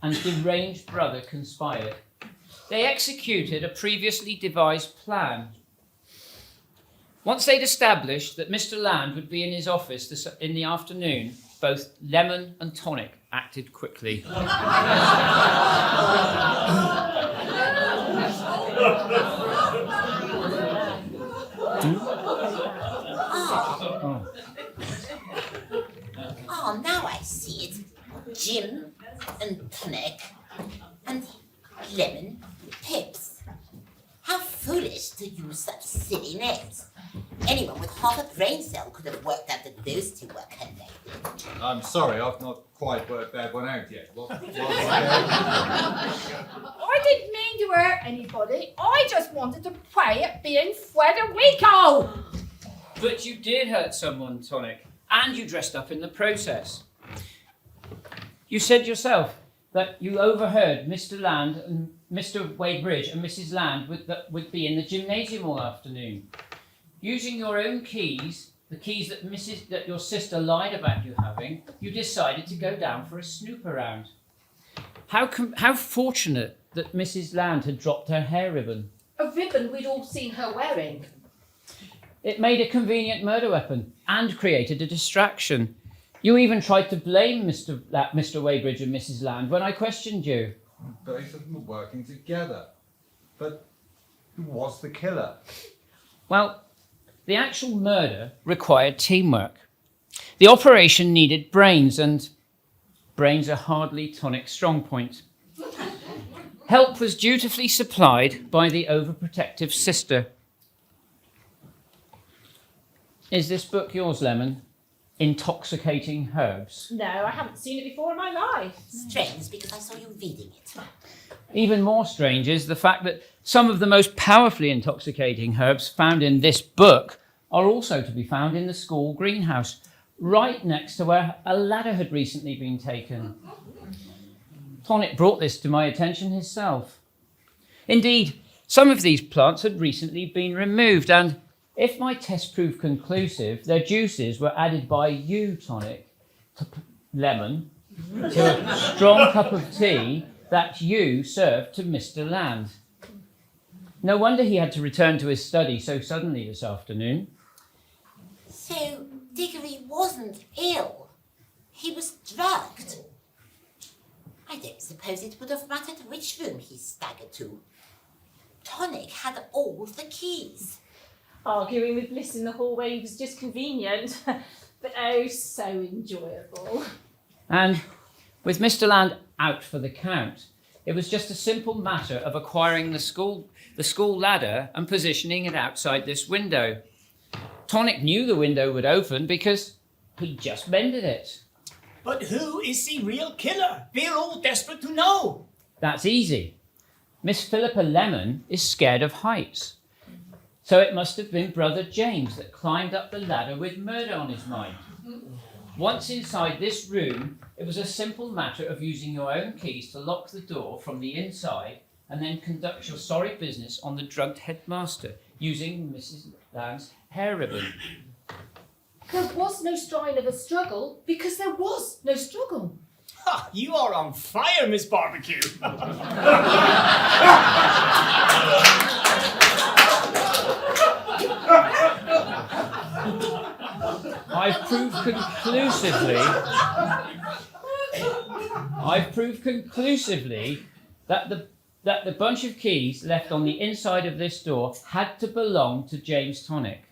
and deranged brother conspired. They executed a previously devised plan. Once they'd established that Mr. Land would be in his office in the afternoon, both Lemon and Tonic acted quickly. Oh, now I see it. Jim and Tonic and Lemon Pips. How foolish to use such silly names. Anyone with half a brain cell could have worked out that those two were connected. I'm sorry, I've not quite worked that one out yet. What was it? I didn't mean to hurt anybody. I just wanted to play at being Federico. But you did hurt someone, Tonic, and you dressed up in the process. You said yourself that you overheard Mr. Land and Mr. Wadebridge and Mrs. Land would be in the gymnasium all afternoon. Using your own keys, the keys that your sister lied about you having, you decided to go down for a snoop around. How fortunate that Mrs. Land had dropped her hair ribbon. A ribbon we'd all seen her wearing. It made a convenient murder weapon and created a distraction. You even tried to blame Mr. Wadebridge and Mrs. Land when I questioned you. Both of them were working together. But who was the killer? Well, the actual murder required teamwork. The operation needed brains, and brains are hardly Tonic's strong point. Help was dutifully supplied by the overprotective sister. Is this book yours, Lemon? Intoxicating Herbs. No, I haven't seen it before in my life. Strange, because I saw you reading it. Even more strange is the fact that some of the most powerfully intoxicating herbs found in this book are also to be found in the school greenhouse, right next to where a ladder had recently been taken. Tonic brought this to my attention himself. Indeed, some of these plants had recently been removed, and if my test proved conclusive, their juices were added by you, Tonic, Lemon to a strong cup of tea that you served to Mr. Land. No wonder he had to return to his study so suddenly this afternoon. So Diggory wasn't ill. He was drugged. I don't suppose it would have mattered which room he staggered to. Tonic had all the keys. Arguing with Bliss in the hallway was just convenient, but oh, so enjoyable. And with Mr. Land out for the count, it was just a simple matter of acquiring the school ladder and positioning it outside this window. Tonic knew the window would open because he just mended it. But who is the real killer? We're all desperate to know. That's easy. Miss Philippa Lemon is scared of heights. So it must have been Brother James that climbed up the ladder with murder on his mind. Once inside this room, it was a simple matter of using your own keys to lock the door from the inside and then conduct your sorry business on the drugged headmaster using Mrs. Land's hair ribbon. There was no sign of a struggle because there was no struggle. Ha, you are on fire, Miss Barbecue. I've proved conclusively that the bunch of keys left on the inside of this door had to belong to James Tonic.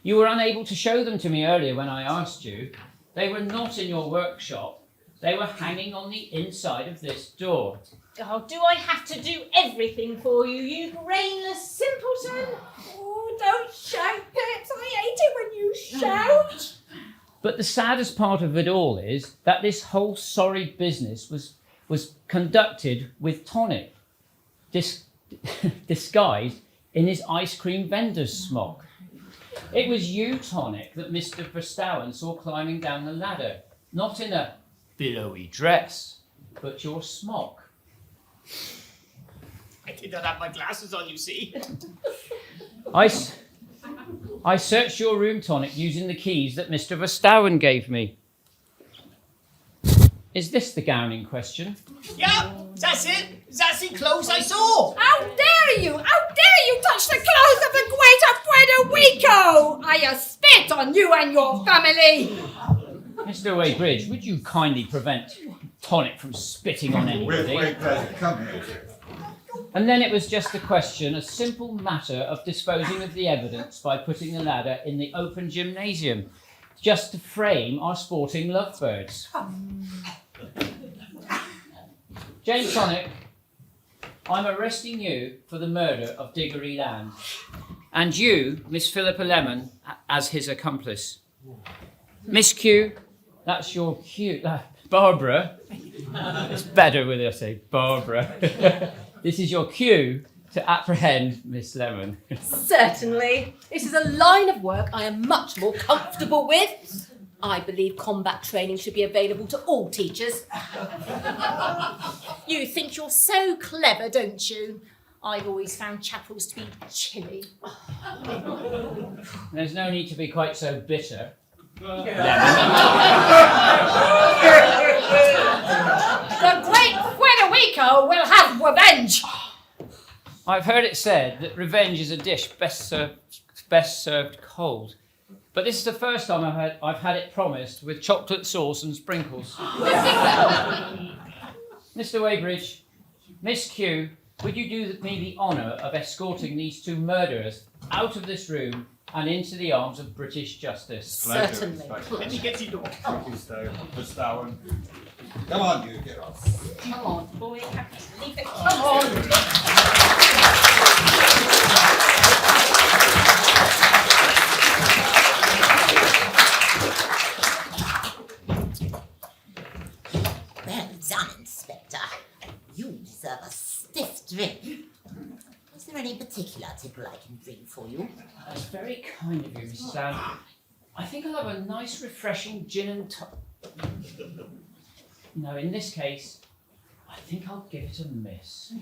You were unable to show them to me earlier when I asked you. They were not in your workshop. They were hanging on the inside of this door. Oh, do I have to do everything for you, you brainless simpleton? Oh, don't shout, Pips. I hate it when you shout. But the saddest part of it all is that this whole sorry business was conducted with Tonic, disguised in his ice cream vendor's smock. It was you, Tonic, that Mr. Verstauen saw climbing down the ladder, not in a billowy dress, but your smock. I did not have my glasses on, you see. I searched your room, Tonic, using the keys that Mr. Verstauen gave me. Is this the gown in question? Yeah, that's it. That's the clothes I saw. How dare you! How dare you touch the clothes of the great Alfredo Rico! I spit on you and your family! Mr. Waybridge, would you kindly prevent Tonic from spitting on anybody? With great pleasure. Come here, sir. And then it was just a simple matter of disposing of the evidence by putting the ladder in the open gymnasium, just to frame our sporting lovebirds. James Tonic, I'm arresting you for the murder of Diggory Land, and you, Miss Philippa Lemon, as his accomplice. Miss Q, that's your Q. Barbara, it's better when I say Barbara. This is your cue to apprehend Miss Lemon. Certainly. This is a line of work I am much more comfortable with. I believe combat training should be available to all teachers. You think you're so clever, don't you? I've always found chapels to be chilly. There's no need to be quite so bitter. The great Federico will have revenge! I've heard it said that revenge is a dish best served cold. But this is the first time I've had it promised with chocolate sauce and sprinkles. Mr. Waybridge, Miss Q, would you do me the honour of escorting these two murderers out of this room and into the arms of British justice? Certainly. Let me get the door. Thank you, Verstauen. Come on, you get off. Come on, boy, leave the Come on! Well done, Inspector. You deserve a stiff drink. Is there any particular tipple I can bring for you? That's very kind of you, Mrs. Lamb. I think I'll have a nice, refreshing gin and No, in this case, I think I'll give it a miss.